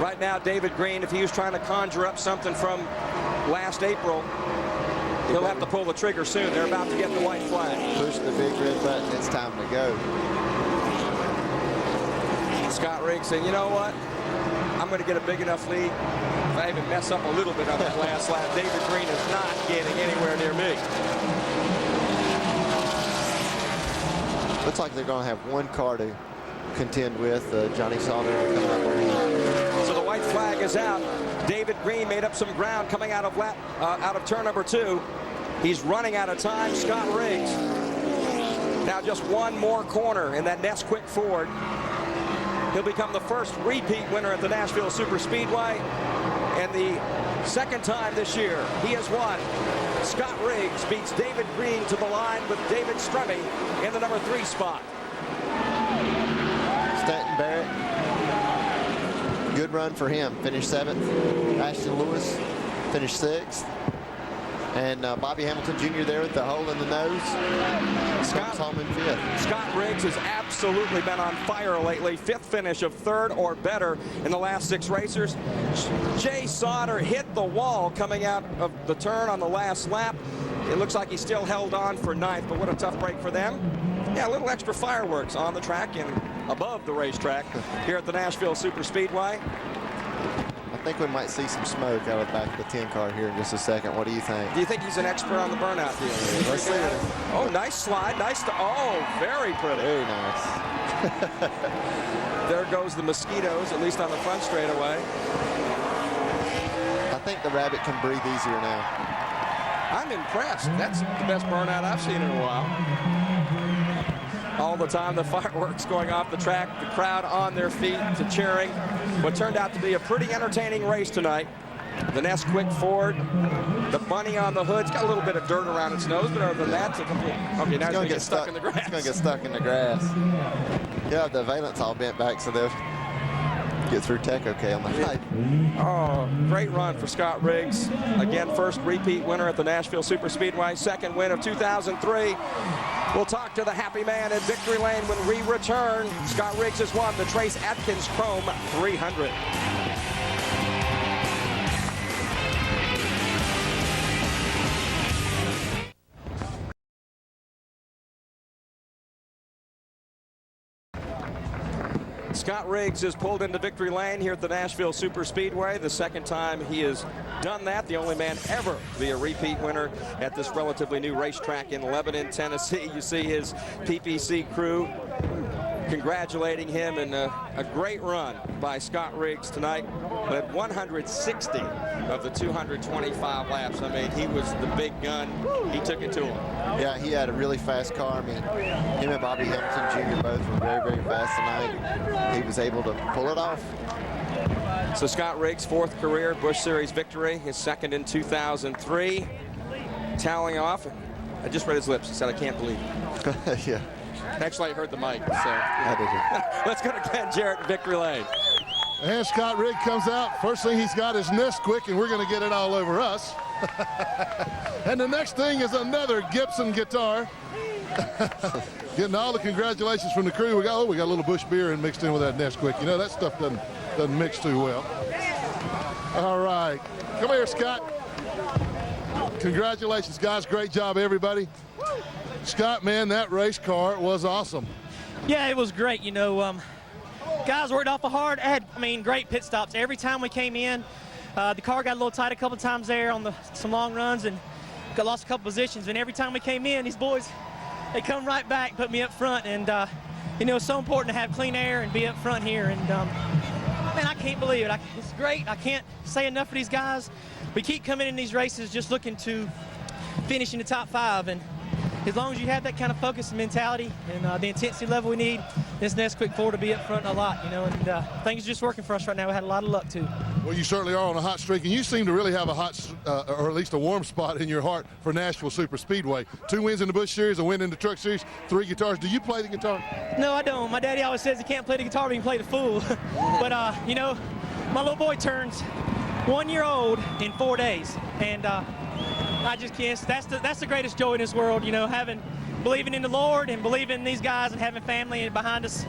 Right now, David Green, if he was trying to conjure up something from last April, he'll have to pull the trigger soon. They're about to get the white flag. Push the big red button. It's time to go. Scott Riggs saying, you know what? I'm going to get a big enough lead. If I even mess up a little bit on that last lap, David Green is not getting anywhere near me. Looks like they're going to have 1 car to contend with. Johnny Sauter coming up there. So the white flag is out. David Green made up some ground coming out of turn number 2. He's running out of time. Scott Riggs now just 1 more corner in that Nesquik Ford. He'll become the first repeat winner at the Nashville Superspeedway, and the 2nd time this year he has won. Scott Riggs beats David Green to the line with David Stremme in the number 3 spot. Stanton Barrett, good run for him. Finished 7th. Ashton Lewis finished 6th. And Bobby Hamilton Jr. there with the hole in the nose. Scott's home in 5th. Scott Riggs has absolutely been on fire lately. 5th finish of 3rd or better in the last 6 racers. Jay Sauter hit the wall coming out of the turn on the last lap. It looks like he still held on for 9th, but what a tough break for them. Yeah, a little extra fireworks on the track and above the racetrack here at the Nashville Superspeedway. I think we might see some smoke out of the back of the 10 car here in just a second. What do you think? Do you think he's an expert on the burnout deal? Let's see it. Oh, nice slide. Oh, very pretty. Very nice. There goes the mosquitoes, at least on the front straightaway. I think the Rabbit can breathe easier now. I'm impressed. That's the best burnout I've seen in a while. All the time, the fireworks going off the track, the crowd on their feet to cheering. What turned out to be a pretty entertaining race tonight. The Nesquik Ford, the bunny on the hood. It's got a little bit of dirt around its nose, but other than that, it's a complete... Okay, now it's going to get stuck in the grass. It's going to get stuck in the grass. Yeah, the valence all bent back, so they'll get through tech okay on the night. Oh, great run for Scott Riggs. Again, first repeat winner at the Nashville Superspeedway, 2nd win of 2003. We'll talk to the happy man at Victory Lane when we return. Scott Riggs has won the Trace Adkins Chrome 300. Scott Riggs is pulled into victory lane here at the Nashville Super Speedway. The second time he has done that. The only man ever to be a repeat winner at this relatively new racetrack in Lebanon, Tennessee. You see his PPC crew congratulating him, and a great run by Scott Riggs tonight. Led 160 of the 225 laps. I mean, he was the big gun. He took it to him. Yeah, he had a really fast car. I mean, him and Bobby Hamilton Jr. both were very, very fast tonight. He was able to pull it off. So Scott Riggs' 4th career Busch Series victory, his 2nd in 2003. Toweling off. I just read his lips. He said, "I can't believe it." Yeah. Actually, I heard the mic. So let's go to Ken Jarrett in victory lane. And Scott Riggs comes out. First thing he's got is Nesquik, and we're going to get it all over us. And the next thing is another Gibson guitar. Getting all the congratulations from the crew. We got a little Busch beer and mixed in with that Nesquik. You know, that stuff doesn't mix too well. All right. Come here, Scott. Congratulations, guys. Great job, everybody. Scott, man, that race car was awesome. Yeah, it was great. You know, guys worked awful hard. Great pit stops. Every time we came in, the car got a little tight a couple times there on some long runs and lost a couple positions. And every time we came in, these boys, they come right back, put me up front. And, you know, it's so important to have clean air and be up front here. And, man, I can't believe it. It's great. I can't say enough for these guys. We keep coming in these races just looking to finish in the top 5. And as long as you have that kind of focus and mentality and the intensity level we need, this Nesquik 4 to be up front a lot, you know, and things are just working for us right now. We had a lot of luck, too. Well, you certainly are on a hot streak, and you seem to really have a hot, or at least a warm spot in your heart for Nashville Super Speedway. 2 wins in the Busch Series, a win in the Truck Series, 3 guitars. Do you play the guitar? No, I don't. My daddy always says he can't play the guitar, but he can play the fool. But, you know, my little boy turns 1 year old in 4 days, and I just can't. That's the greatest joy in this world, you know, believing in the Lord and believing in these guys and having family behind us.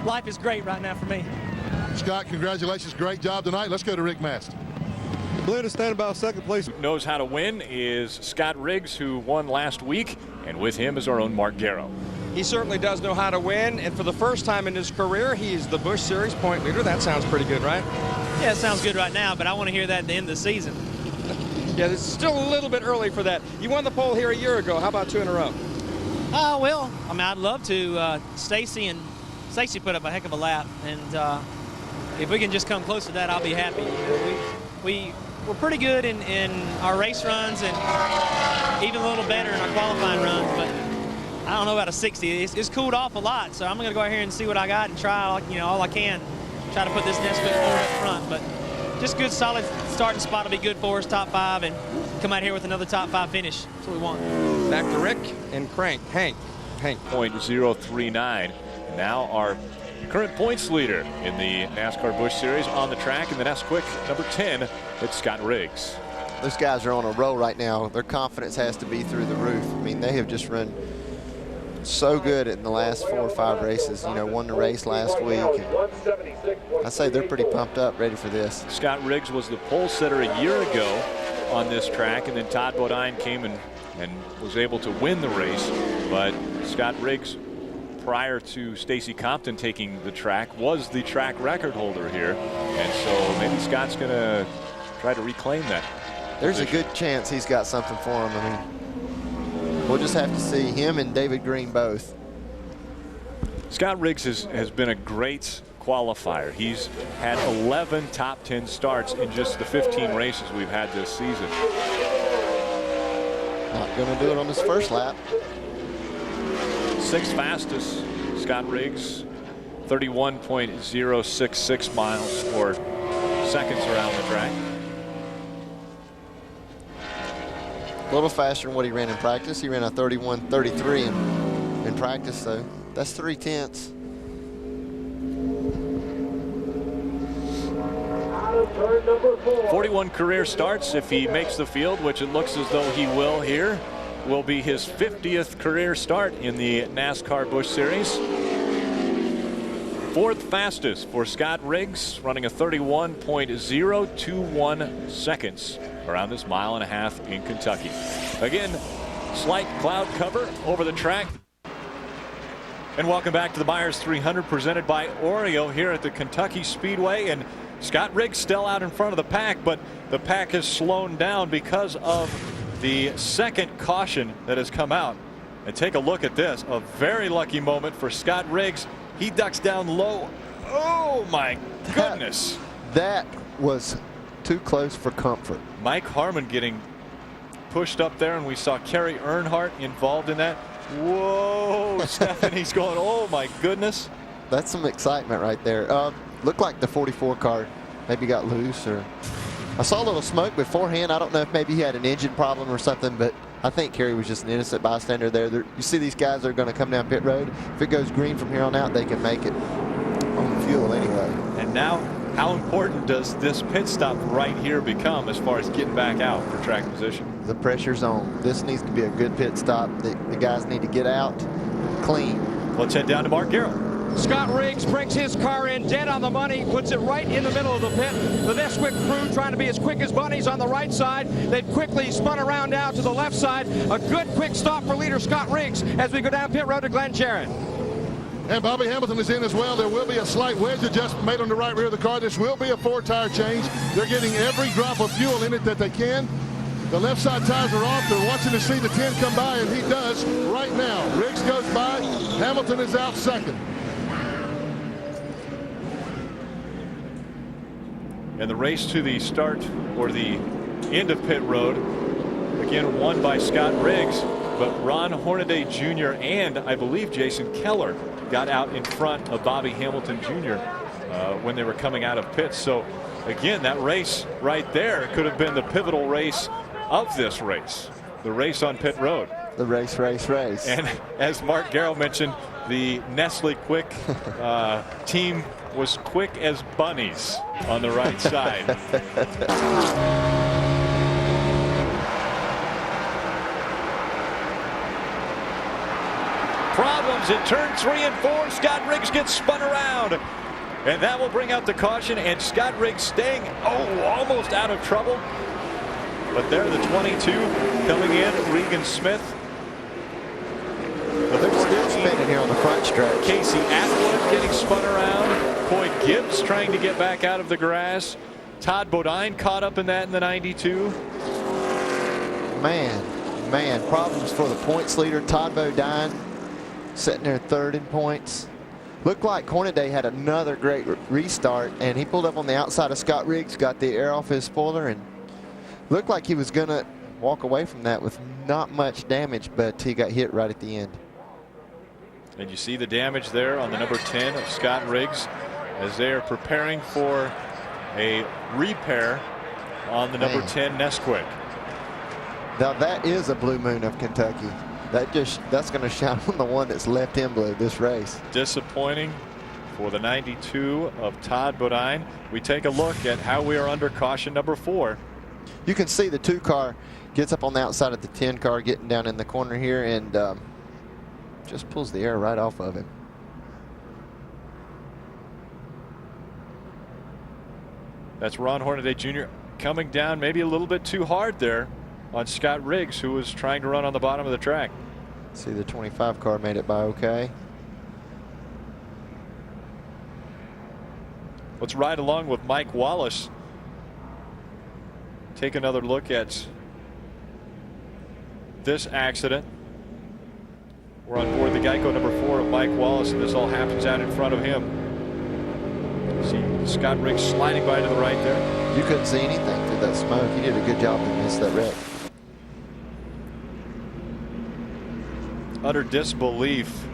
Life is great right now for me. Scott, congratulations. Great job tonight. Let's go to Rick Mast. Glenn is standing by 2nd place. Knows how to win is Scott Riggs, who won last week, and with him is our own Mark Garrow. He certainly does know how to win, and for the first time in his career, he's the Busch Series point leader. That sounds pretty good, right? Yeah, it sounds good right now, but I want to hear that at the end of the season. Yeah, it's still a little bit early for that. You won the pole here a year ago. How about 2 in a row? Well, I mean, I'd love to. Stacy put up a heck of a lap, and if we can just come close to that, I'll be happy. You know, we're pretty good in our race runs and even a little better in our qualifying runs, but I don't know about a 60. It's cooled off a lot, so I'm going to go out here and see what I got and try, all I can. Try to put this Nesquik 4 up front, but just good, solid starting spot will be good for us, top 5, and come out here with another top 5 finish. That's what we want. Back to Rick and Hank. .039. Now our current points leader in the NASCAR Busch Series on the track in the Nesquik number 10. It's Scott Riggs. Those guys are on a roll right now. Their confidence has to be through the roof. I mean, they have just run so good in the last 4 or 5 races. You know, won the race last week. I say they're pretty pumped up, ready for this. Scott Riggs was the pole sitter a year ago on this track, and then Todd Bodine came and was able to win the race. But Scott Riggs, prior to Stacy Compton taking the track, was the track record holder here, and so maybe Scott's going to try to reclaim that. There's a good chance he's got something for him. I mean, we'll just have to see him and David Green both. Scott Riggs has been a great qualifier. He's had 11 top 10 starts in just the 15 races we've had this season. Not going to do it on his first lap. 6th fastest, Scott Riggs, 31.066 miles or seconds around the track. A little faster than what he ran in practice. He ran a 31.33 in practice, so that's 3/10. 41 career starts. If he makes the field, which it looks as though he will here, will be his 50th career start in the NASCAR Busch Series. 4th fastest for Scott Riggs, running a 31.021 seconds around this 1.5 miles in Kentucky. Again, slight cloud cover over the track. And welcome back to the Myers 300 presented by Oreo here at the Kentucky Speedway. And Scott Riggs still out in front of the pack, but the pack has slowed down because of the second caution that has come out. And take a look at this. A very lucky moment for Scott Riggs. He ducks down low. Oh my goodness. That was too close for comfort. Mike Harmon getting pushed up there, and we saw Kerry Earnhardt involved in that. Whoa, Stephanie's going, oh my goodness. That's some excitement right there. Looked like the 44 car maybe got loose, or I saw a little smoke beforehand. I don't know if maybe he had an engine problem or something, but I think Kerry was just an innocent bystander there. You see these guys that are going to come down pit road. If it goes green from here on out, they can make it on fuel anyway. And now, how important does this pit stop right here become as far as getting back out for track position? The pressure's on. This needs to be a good pit stop. The guys need to get out clean. Let's head down to Mark Garrett. Scott Riggs brings his car in dead on the money, puts it right in the middle of the pit. The Nesquik crew trying to be as quick as bunnies on the right side. They've quickly spun around now to the left side. A good quick stop for leader Scott Riggs as we go down pit road to Glen Jarrett. And Bobby Hamilton is in as well. There will be a slight wedge adjustment made on the right rear of the car. This will be a 4-tire change. They're getting every drop of fuel in it that they can. The left side tires are off. They're watching to see the 10 come by, and he does right now. Riggs goes by. Hamilton is out second. And the race to the start or the end of pit road, again won by Scott Riggs, but Ron Hornaday Jr. and I believe Jason Keller got out in front of Bobby Hamilton Jr. When they were coming out of pits. So again, that race right there could have been the pivotal race of this race, the race on pit road. The race. And as Mark Garrett mentioned, the Nestle Quick team was quick as bunnies on the right side. Problems in turn 3 and 4. Scott Riggs gets spun around, and that will bring out the caution, and Scott Riggs staying almost out of trouble. But there, the 22 coming in, Regan Smith. They're still spinning here on the front stretch. Casey Atwood getting spun around. Coy Gibbs trying to get back out of the grass. Todd Bodine caught up in that in the 92. Man, problems for the points leader. Todd Bodine sitting there third in points. Looked like Hornaday had another great restart, and he pulled up on the outside of Scott Riggs, got the air off his spoiler, and looked like he was going to walk away from that with not much damage, but he got hit right at the end. And you see the damage there on the number 10 of Scott Riggs as they are preparing for a repair on the number 10 Nesquik. Now that is a blue moon of Kentucky. That's going to shine on the one that's left in blue this race. Disappointing for the 92 of Todd Bodine. We take a look at how we are under caution number 4. You can see the 2 car gets up on the outside of the 10 car, getting down in the corner here, and just pulls the air right off of him. That's Ron Hornaday Jr. coming down maybe a little bit too hard there on Scott Riggs, who was trying to run on the bottom of the track. See, the 25 car made it by okay. Let's ride along with Mike Wallace. Take another look at this accident. We're on board the Geico number 4 of Mike Wallace, and this all happens out in front of him. See Scott Riggs sliding by to the right there. You couldn't see anything through that smoke. He did a good job to miss that wreck. Utter disbelief.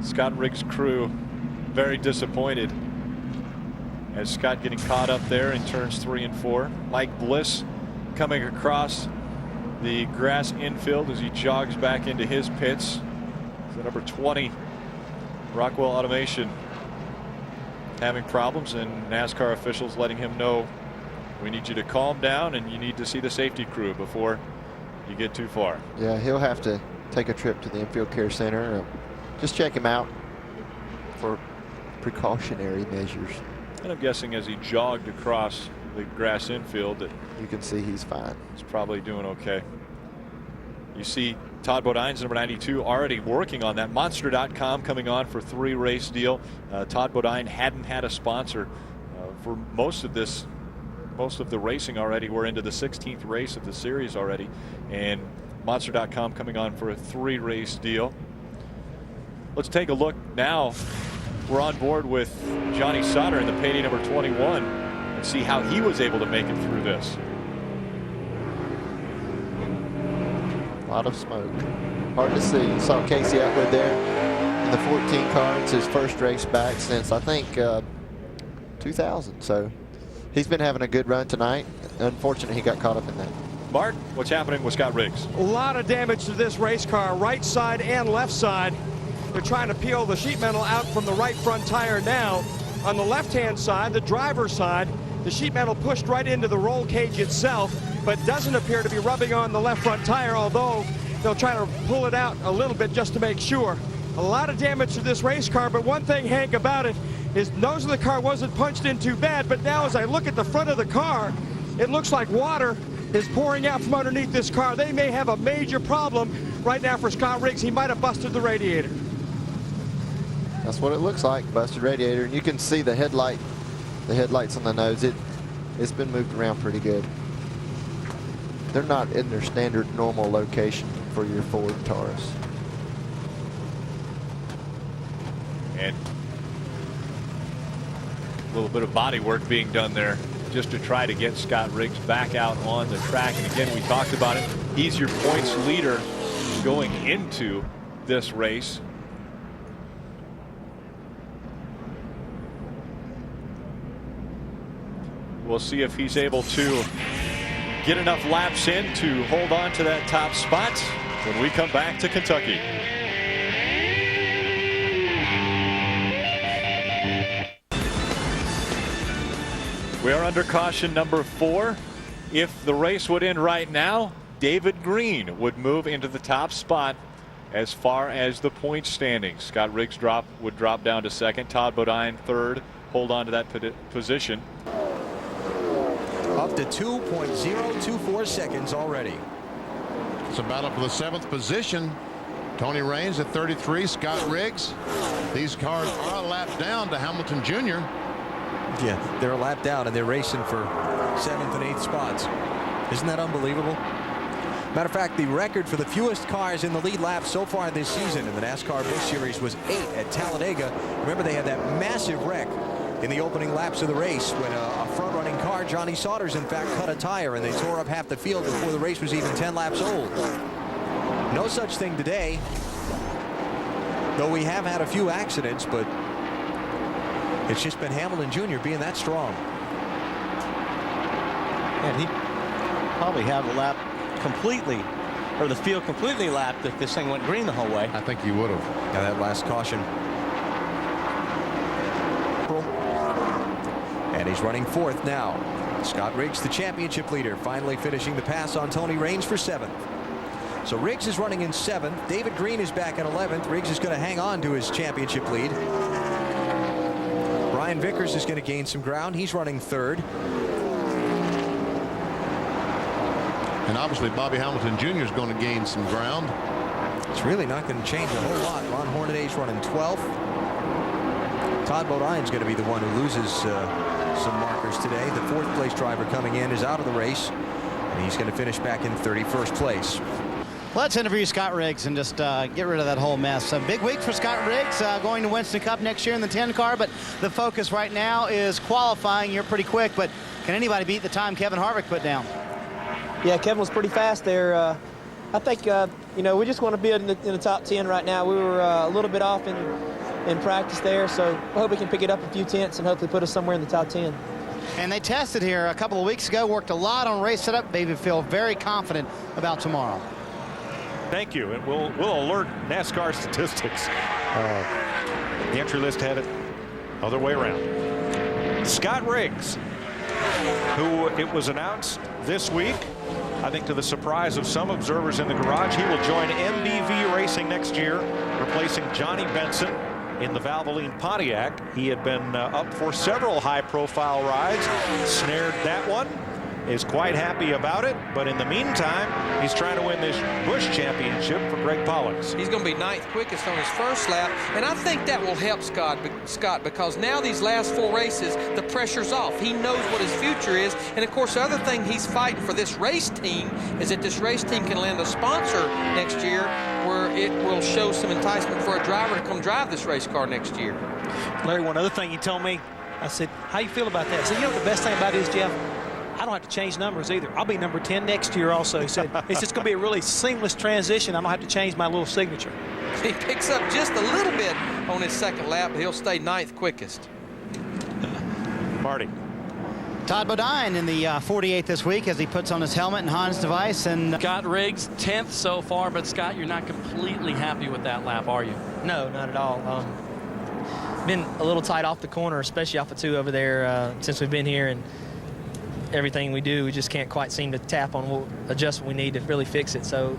Scott Riggs' crew very disappointed as Scott getting caught up there in turns 3 and 4. Mike Bliss coming across the grass infield as he jogs back into his pits. So number 20 Rockwell Automation having problems, and NASCAR officials letting him know, we need you to calm down and you need to see the safety crew before you get too far. Yeah, he'll have to take a trip to the infield care center. Just check him out for precautionary measures. And I'm guessing as he jogged across the grass infield that you can see he's fine. He's probably doing okay. You see Todd Bodine's number 92 already working on that. Monster.com coming on for 3-race deal. Todd Bodine hadn't had a sponsor for most of the racing already. We're into the 16th race of the series already, and Monster.com coming on for a 3-race deal. Let's take a look now. We're on board with Johnny Sauter in the payday number 21 and see how he was able to make it through this. A lot of smoke. Hard to see. You saw Casey Atwood there in the 14 car. It's his first race back since, I think, 2000. So he's been having a good run tonight. Unfortunately, he got caught up in that. Bart, what's happening with Scott Riggs? A lot of damage to this race car, right side and left side. They're trying to peel the sheet metal out from the right front tire now. On the left-hand side, the driver's side, the sheet metal pushed right into the roll cage itself, but doesn't appear to be rubbing on the left front tire, although they'll try to pull it out a little bit just to make sure. A lot of damage to this race car, but one thing, Hank, about it is nose of the car wasn't punched in too bad, but now as I look at the front of the car, it looks like water is pouring out from underneath this car. They may have a major problem right now for Scott Riggs. He might have busted the radiator. That's what it looks like, busted radiator. And you can see the headlights on the nose. It's been moved around pretty good. They're not in their standard normal location for your Ford Taurus. And a little bit of body work being done there just to try to get Scott Riggs back out on the track. And again, we talked about it. He's your points leader going into this race. We'll see if he's able to get enough laps in to hold on to that top spot when we come back to Kentucky. We are under caution number 4. If the race would end right now, David Green would move into the top spot as far as the point standings. Scott Riggs would drop down to 2nd. Todd Bodine 3rd. Hold on to that position. Up to 2.024 seconds already. It's a battle for the 7th position. Tony Raines at 33, Scott Riggs. These cars are a lap down to Hamilton Jr. Yeah, they're a lap down and they're racing for 7th and 8th spots. Isn't that unbelievable? Matter of fact, the record for the fewest cars in the lead lap so far this season in the NASCAR Busch Series was 8 at Talladega. Remember, they had that massive wreck in the opening laps of the race when a front-running car, Johnny Sauters, in fact, cut a tire and they tore up half the field before the race was even 10 laps old. No such thing today, though we have had a few accidents, but it's just been Hamilton Jr. being that strong. And he'd probably have the lap completely, or the field completely lapped if this thing went green the whole way. I think he would have. Now that last caution. And he's running 4th now. Scott Riggs, the championship leader, finally finishing the pass on Tony Raines for 7th. So Riggs is running in 7th. David Green is back in 11th. Riggs is going to hang on to his championship lead. Brian Vickers is going to gain some ground. He's running 3rd. And obviously Bobby Hamilton Jr. is going to gain some ground. It's really not going to change a whole lot. Ron Hornaday's running 12th. Todd Bodine's going to be the one who loses some markers today. The 4th place driver coming in is out of the race, and he's going to finish back in 31st place. Let's interview Scott Riggs and just get rid of that whole mess. A big week for Scott Riggs, going to Winston Cup next year in the 10 car, but the focus right now is qualifying. You're pretty quick, but can anybody beat the time Kevin Harvick put down? Yeah, Kevin was pretty fast there. I think, you know, we just want to be in the top 10 right now. We were a little bit off in practice there, so I hope we can pick it up a few tenths and hopefully put us somewhere in the top 10. And they tested here a couple of weeks ago, worked a lot on race setup. They feel very confident about tomorrow. Thank you, and we'll alert NASCAR statistics. The entry list had it other way around. Scott Riggs, who it was announced this week, I think to the surprise of some observers in the garage, he will join MBV Racing next year, replacing Johnny Benson in the Valvoline Pontiac. He had been up for several high-profile rides, snared that one, is quite happy about it. But in the meantime, he's trying to win this Busch Championship for Greg Pollux. He's going to be 9th quickest on his first lap, and I think that will help Scott, because now these last 4 races, the pressure's off. He knows what his future is, and of course the other thing he's fighting for this race team is that this race team can land a sponsor next year where it will show some enticement for a driver to come drive this race car next year. Larry, one other thing he told me, I said, how you feel about that? I said, you know what the best thing about it is, Jeff? I don't have to change numbers either. I'll be number 10 next year also. He said, it's just going to be a really seamless transition. I don't have to change my little signature. He picks up just a little bit on his second lap, but he'll stay 9th quickest. Marty. Todd Bodine in the 48th this week as he puts on his helmet and Hans device. And Scott Riggs, 10th so far, but Scott, you're not completely happy with that lap, are you? No, not at all. Been a little tight off the corner, especially off the 2 over there since we've been here, and everything we do, we just can't quite seem to tap on what adjustment we need to really fix it. So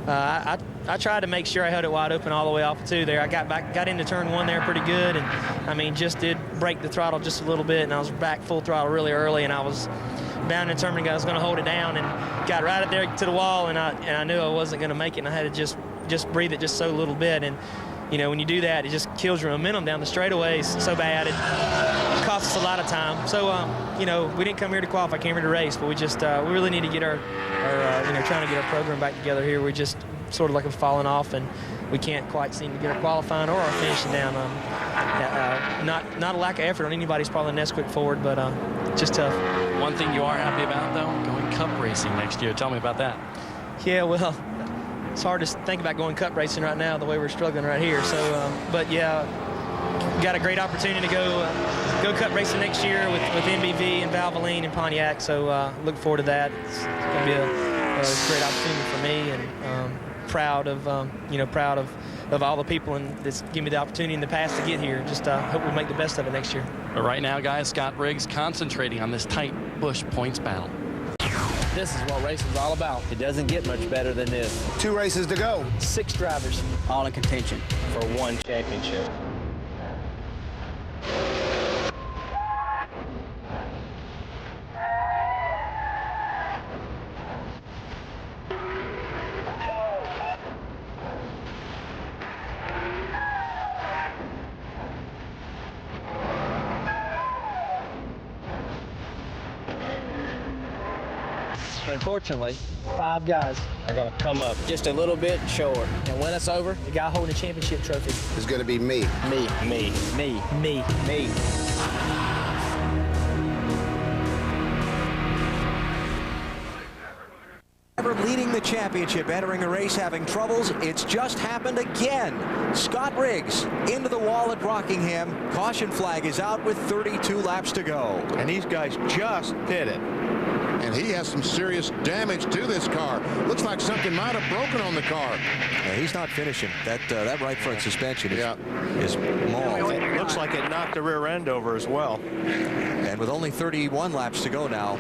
I tried to make sure I held it wide open all the way off the 2 there. I got into turn 1 there pretty good, and I mean, just did break the throttle just a little bit, and I was back full throttle really early, and I was bound and determined I was going to hold it down, and got right up there to the wall, and I knew I wasn't going to make it, and I had to just breathe it just so little bit. And you know, when you do that, it just kills your momentum down the straightaways so bad. It costs us a lot of time. So, you know, we didn't come here to qualify, came here to race, but we just, we really need to get our you know, trying to get our program back together here. We just sort of like have fallen off, and we can't quite seem to get our qualifying or our finishing down. Not a lack of effort on anybody's part of the Nesquik forward, but just tough. One thing you are happy about, though, going Cup racing next year. Tell me about that. Yeah, well, it's hard to think about going Cup racing right now the way we're struggling right here. So, but yeah, got a great opportunity to go Cup racing next year with NBV and Valvoline and Pontiac. So look forward to that. It's going to be a great opportunity for me, and proud of you know, proud of all the people that's given me the opportunity in the past to get here. Just hope we make the best of it next year. But right now, guys, Scott Riggs concentrating on this tight Busch points battle. This is what racing's all about. It doesn't get much better than this. 2 races to go. 6 drivers, all in contention for 1 championship. Unfortunately, 5 guys are going to come up just a little bit short. And when it's over, the guy holding the championship trophy is going to be me. Me. Leading the championship, entering a race, having troubles. It's just happened again. Scott Riggs into the wall at Rockingham. Caution flag is out with 32 laps to go. And these guys just pitted. And he has some serious damage to this car. Looks like something might have broken on the car. Yeah, he's not finishing. That right front suspension is mauled. It looks like it knocked the rear end over as well. And with only 31 laps to go now,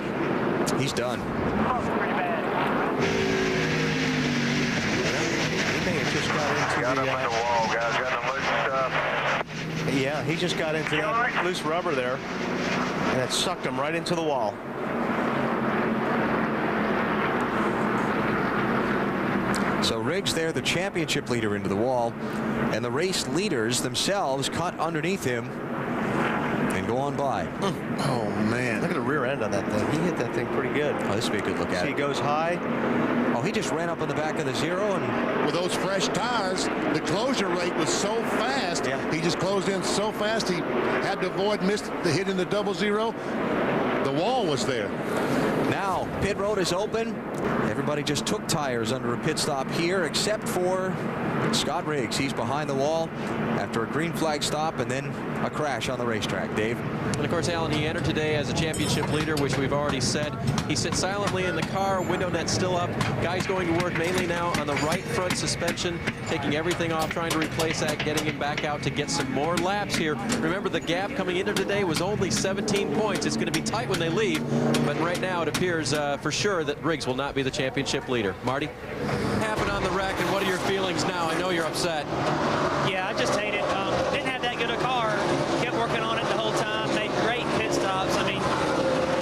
he's done. He may have just got into the wall, guys. Got the loose stuff. Yeah, he just got into that loose rubber there, and it sucked him right into the wall. So Riggs there, the championship leader, into the wall, and the race leaders themselves cut underneath him and go on by. Oh man, look at the rear end on that thing. He hit that thing pretty good. Oh, this would be a good look at it. He goes high. Oh, he just ran up on the back of the 0, and with those fresh tires, the closure rate was so fast. Yeah. He just closed in so fast. He had to missed the hit in the 0-0. The wall was there. Now pit road is open. Everybody just took tires under a pit stop here, except for Scott Riggs. He's behind the wall after a green flag stop and then a crash on the racetrack. Dave? And of course, Alan, he entered today as a championship leader, which we've already said. He sits silently in the car, window net still up. Guy's going to work mainly now on the right front suspension, taking everything off, trying to replace that, getting him back out to get some more laps here. Remember, the gap coming into today was only 17 points. It's going to be tight when they leave, but right now it appears for sure that Riggs will not be the championship leader. Marty? Happened on the wreck, and what are your feelings now? I know you're upset. Yeah, I just hate it. Didn't have that good a car. Kept working on it the whole time. Made great pit stops. I mean,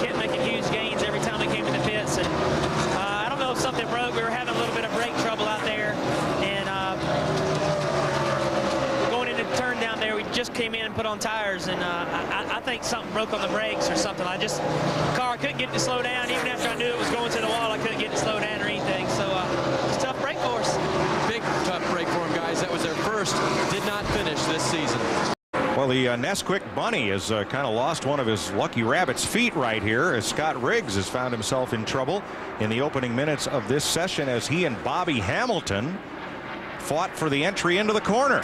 kept making huge gains every time we came to the on tires, and I think something broke on the brakes or something. Car couldn't get it to slow down. Even after I knew it was going to the wall, I couldn't get it to slow down or anything. So it's a tough break for us. Big tough break for them, guys. That was their first. Did not finish this season. Well, the Nesquik Bunny has kind of lost one of his lucky rabbit's feet right here, as Scott Riggs has found himself in trouble in the opening minutes of this session as he and Bobby Hamilton fought for the entry into the corner.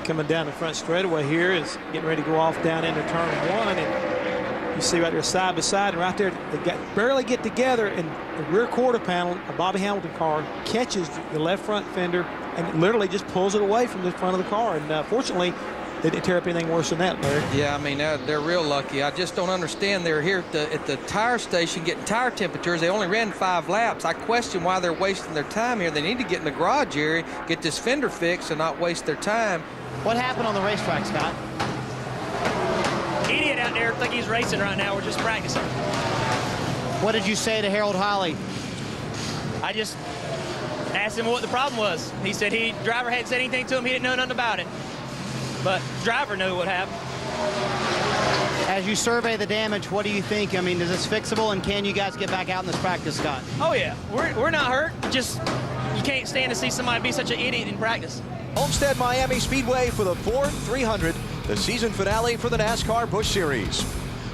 Coming down the front straightaway here is getting ready to go off down into turn 1, and you see right there side by side, and right there they barely get together, and the rear quarter panel, a Bobby Hamilton car, catches the left front fender and literally just pulls it away from the front of the car. And fortunately, they didn't tear up anything worse than that, Larry. Yeah, I mean, they're real lucky. I just don't understand. They're here at the tire station getting tire temperatures. They only ran 5 laps. I question why they're wasting their time here. They need to get in the garage area, get this fender fixed, and not waste their time. What happened on the racetrack, Scott? Idiot out there think he's racing right now. We're just practicing. What did you say to Harold Holly? I just asked him what the problem was. He said driver hadn't said anything to him. He didn't know nothing about it. But driver knew what happened. As you survey the damage, what do you think? I mean, is this fixable, and can you guys get back out in this practice, Scott? Oh, yeah. We're not hurt. Just you can't stand to see somebody be such an idiot in practice. Homestead Miami Speedway for the Ford 300, the season finale for the NASCAR Busch Series.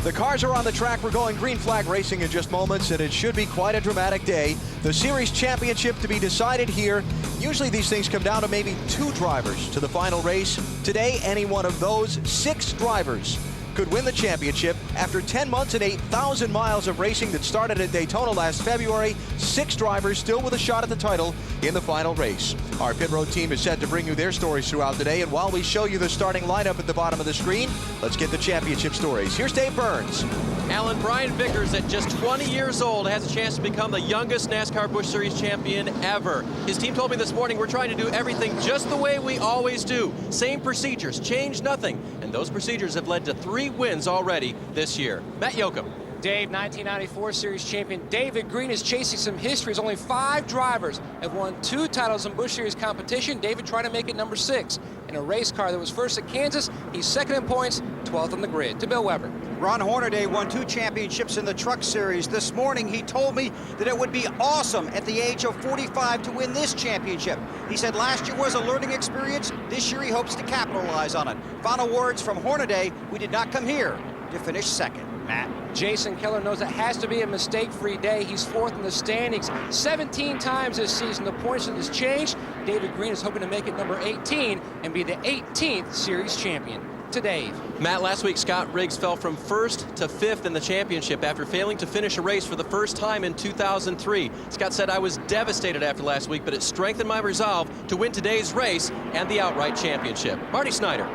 The cars are on the track. We're going green flag racing in just moments, and it should be quite a dramatic day. The series championship to be decided here. Usually these things come down to maybe 2 drivers to the final race. Today, any one of those 6 drivers could win the championship. After 10 months and 8,000 miles of racing that started at Daytona last February, 6 drivers still with a shot at the title in the final race. Our pit road team is set to bring you their stories throughout the day, and while we show you the starting lineup at the bottom of the screen, let's get the championship stories. Here's Dave Burns. Alan, Brian Vickers, at just 20 years old, has a chance to become the youngest NASCAR Busch Series champion ever. His team told me this morning, we're trying to do everything just the way we always do. Same procedures, change nothing. And those procedures have led to 3 wins already this year. Matt Yoakum. Dave, 1994 Series champion David Green is chasing some history. Only 5 drivers have won 2 titles in Busch Series competition. David trying to make it number 6. In a race car that was first at Kansas, he's 2nd in points, 12th on the grid. To Bill Weber. Ron Hornaday won 2 championships in the Truck Series. This morning, he told me that it would be awesome at the age of 45 to win this championship. He said last year was a learning experience. This year, he hopes to capitalize on it. Final words from Hornaday: we did not come here to finish 2nd. Matt. Jason Keller knows it has to be a mistake-free day. He's 4th in the standings 17 times this season. The points have changed. David Green is hoping to make it number 18 and be the 18th Series champion. To Dave. Matt, last week Scott Riggs fell from 1st to 5th in the championship after failing to finish a race for the first time in 2003. Scott said, I was devastated after last week, but it strengthened my resolve to win today's race and the outright championship. Marty Snyder.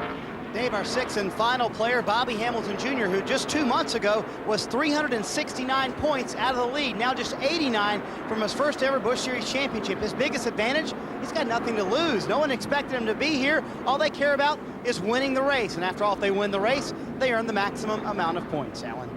Dave, our 6th and final player, Bobby Hamilton Jr., who just 2 months ago was 369 points out of the lead, now just 89 from his first ever Busch Series championship. His biggest advantage, he's got nothing to lose. No one expected him to be here. All they care about is winning the race, and after all, if they win the race, they earn the maximum amount of points, Alan.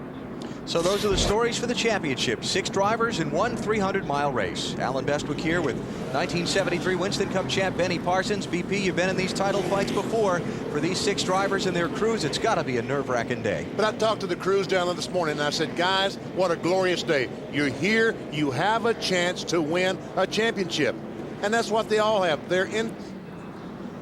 So those are the stories for the championship. 6 drivers in one 300-mile race. Alan Bestwick here with 1973 Winston Cup champ Benny Parsons. BP, you've been in these title fights before. For these 6 drivers and their crews, it's got to be a nerve-wracking day. But I talked to the crews down there this morning, and I said, guys, what a glorious day. You're here. You have a chance to win a championship. And that's what they all have. They're in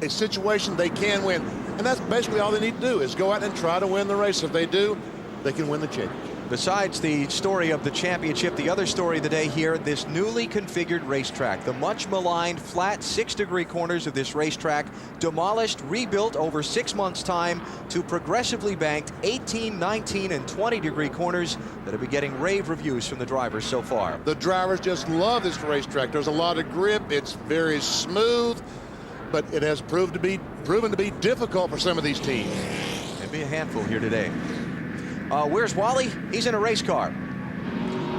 a situation they can win. And that's basically all they need to do is go out and try to win the race. If they do, they can win the championship. Besides the story of the championship, the other story of the day here, this newly configured racetrack. The much maligned flat 6-degree corners of this racetrack demolished, rebuilt over 6 months' time to progressively banked 18, 19, and 20-degree corners that have been getting rave reviews from the drivers so far. The drivers just love this racetrack. There's a lot of grip. It's very smooth, but it has proven to be difficult for some of these teams. It'll be a handful here today. Where's Wally? He's in a race car.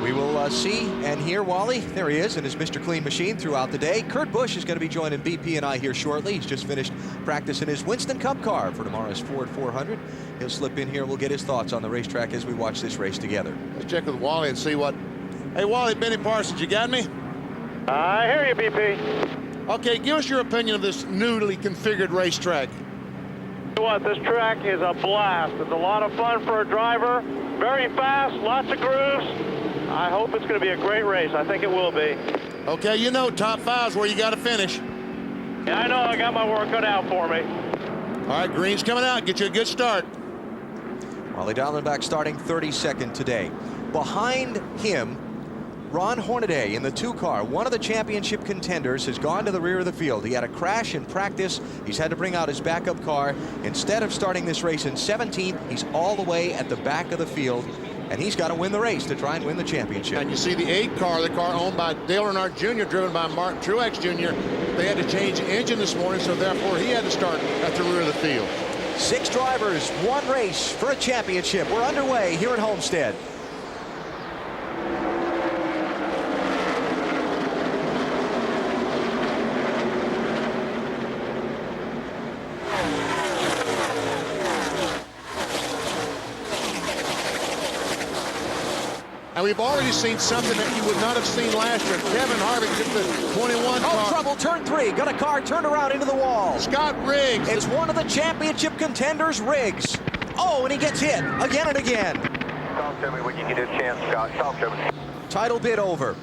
We will see and hear Wally. There he is in his Mr. Clean machine throughout the day. Kurt Busch is going to be joining BP and I here shortly. He's just finished practicing his Winston Cup car for tomorrow's Ford 400. He'll slip in here. We'll get his thoughts on the racetrack as we watch this race together. Let's check with Wally and see what... Hey, Wally, Benny Parsons, you got me? I hear you, BP. Okay, give us your opinion of this newly configured racetrack. What, this track is a blast. It's a lot of fun for a driver. Very fast, lots of grooves. I hope it's going to be a great race. I think it will be. Okay, you know top 5 is where you got to finish. Yeah, I know. I got my work cut out for me. All right, Green's coming out. Get you a good start. Wally Dallenbach starting 32nd today. Behind him, Ron Hornaday in the 2 car, one of the championship contenders, has gone to the rear of the field. He had a crash in practice. He's had to bring out his backup car. Instead of starting this race in 17th, he's all the way at the back of the field, and he's got to win the race to try and win the championship. And you see the 8 car, the car owned by Dale Earnhardt Jr., driven by Martin Truex Jr. They had to change the engine this morning, so therefore he had to start at the rear of the field. 6 drivers, 1 race for a championship. We're underway here at Homestead. And we've already seen something that you would not have seen last year. Kevin Harvick took the 21 car. Oh, trouble, turn 3. Got a car turned around into the wall. Scott Riggs. It's one of the championship contenders, Riggs. Oh, and he gets hit again and again. Talk to me when you get a chance, Scott. Talk to me. Title bid over.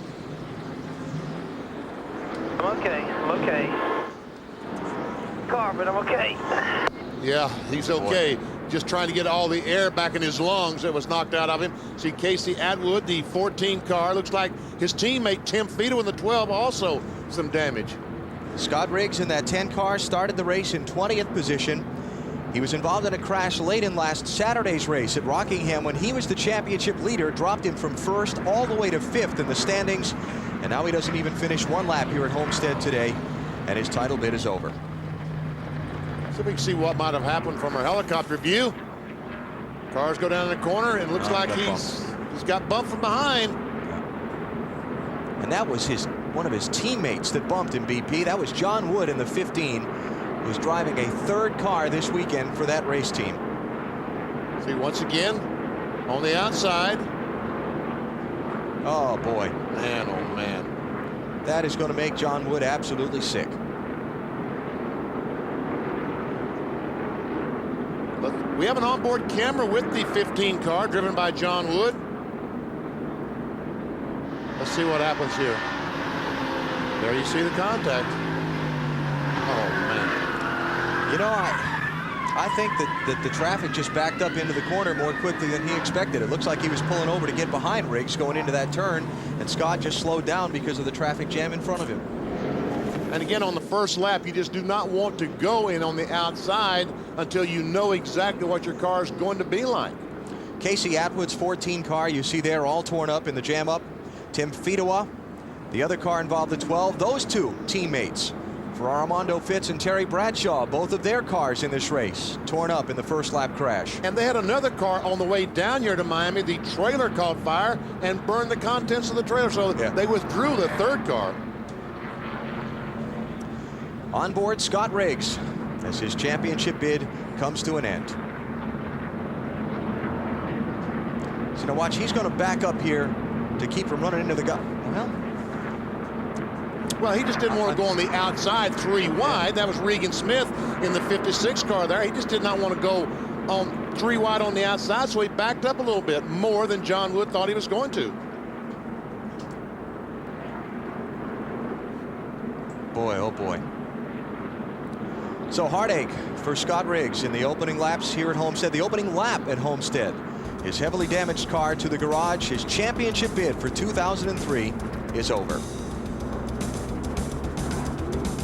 I'm okay. I'm okay. Car, but I'm okay. Yeah, he's okay. Just trying to get all the air back in his lungs that was knocked out of him. See Casey Atwood, the 14 car. Looks like his teammate Tim Feto in the 12 also some damage. Scott Riggs in that 10 car started the race in 20th position. He was involved in a crash late in last Saturday's race at Rockingham when he was the championship leader, dropped him from 1st all the way to 5th in the standings, and now he doesn't even finish 1 lap here at Homestead today, and his title bid is over. So we can see what might have happened from our helicopter view. Cars go down in the corner, and it looks like he's got bumped from behind. And that was one of his teammates that bumped him, BP. That was Jon Wood in the 15, who's driving a 3rd car this weekend for that race team. See, once again, on the outside. Oh, boy. Man, oh, man. That is going to make Jon Wood absolutely sick. We have an onboard camera with the 15 car driven by Jon Wood. Let's see what happens here. There you see the contact. Oh, man. You know, I think that the traffic just backed up into the corner more quickly than he expected. It looks like he was pulling over to get behind Riggs going into that turn, and Scott just slowed down because of the traffic jam in front of him. And again, on the first lap, you just do not want to go in on the outside until you know exactly what your car is going to be like. Casey Atwood's 14 car, you see there, all torn up in the jam up. Tim Feto, the other car involved, the 12. Those 2 teammates for Armando Fitz and Terry Bradshaw, both of their cars in this race torn up in the first lap crash. And they had another car on the way down here to Miami. The trailer caught fire and burned the contents of the trailer, so they withdrew the 3rd car. On board, Scott Riggs, as his championship bid comes to an end. So now watch, he's going to back up here to keep from running into the guy. Well, he just didn't want to go on the outside 3 wide. That was Regan Smith in the 56 car there. He just did not want to go on 3 wide on the outside, so he backed up a little bit more than Jon Wood thought he was going to. Boy, oh boy. So heartache for Scott Riggs in the opening laps here at Homestead. The opening lap at Homestead. His heavily damaged car to the garage. His championship bid for 2003 is over.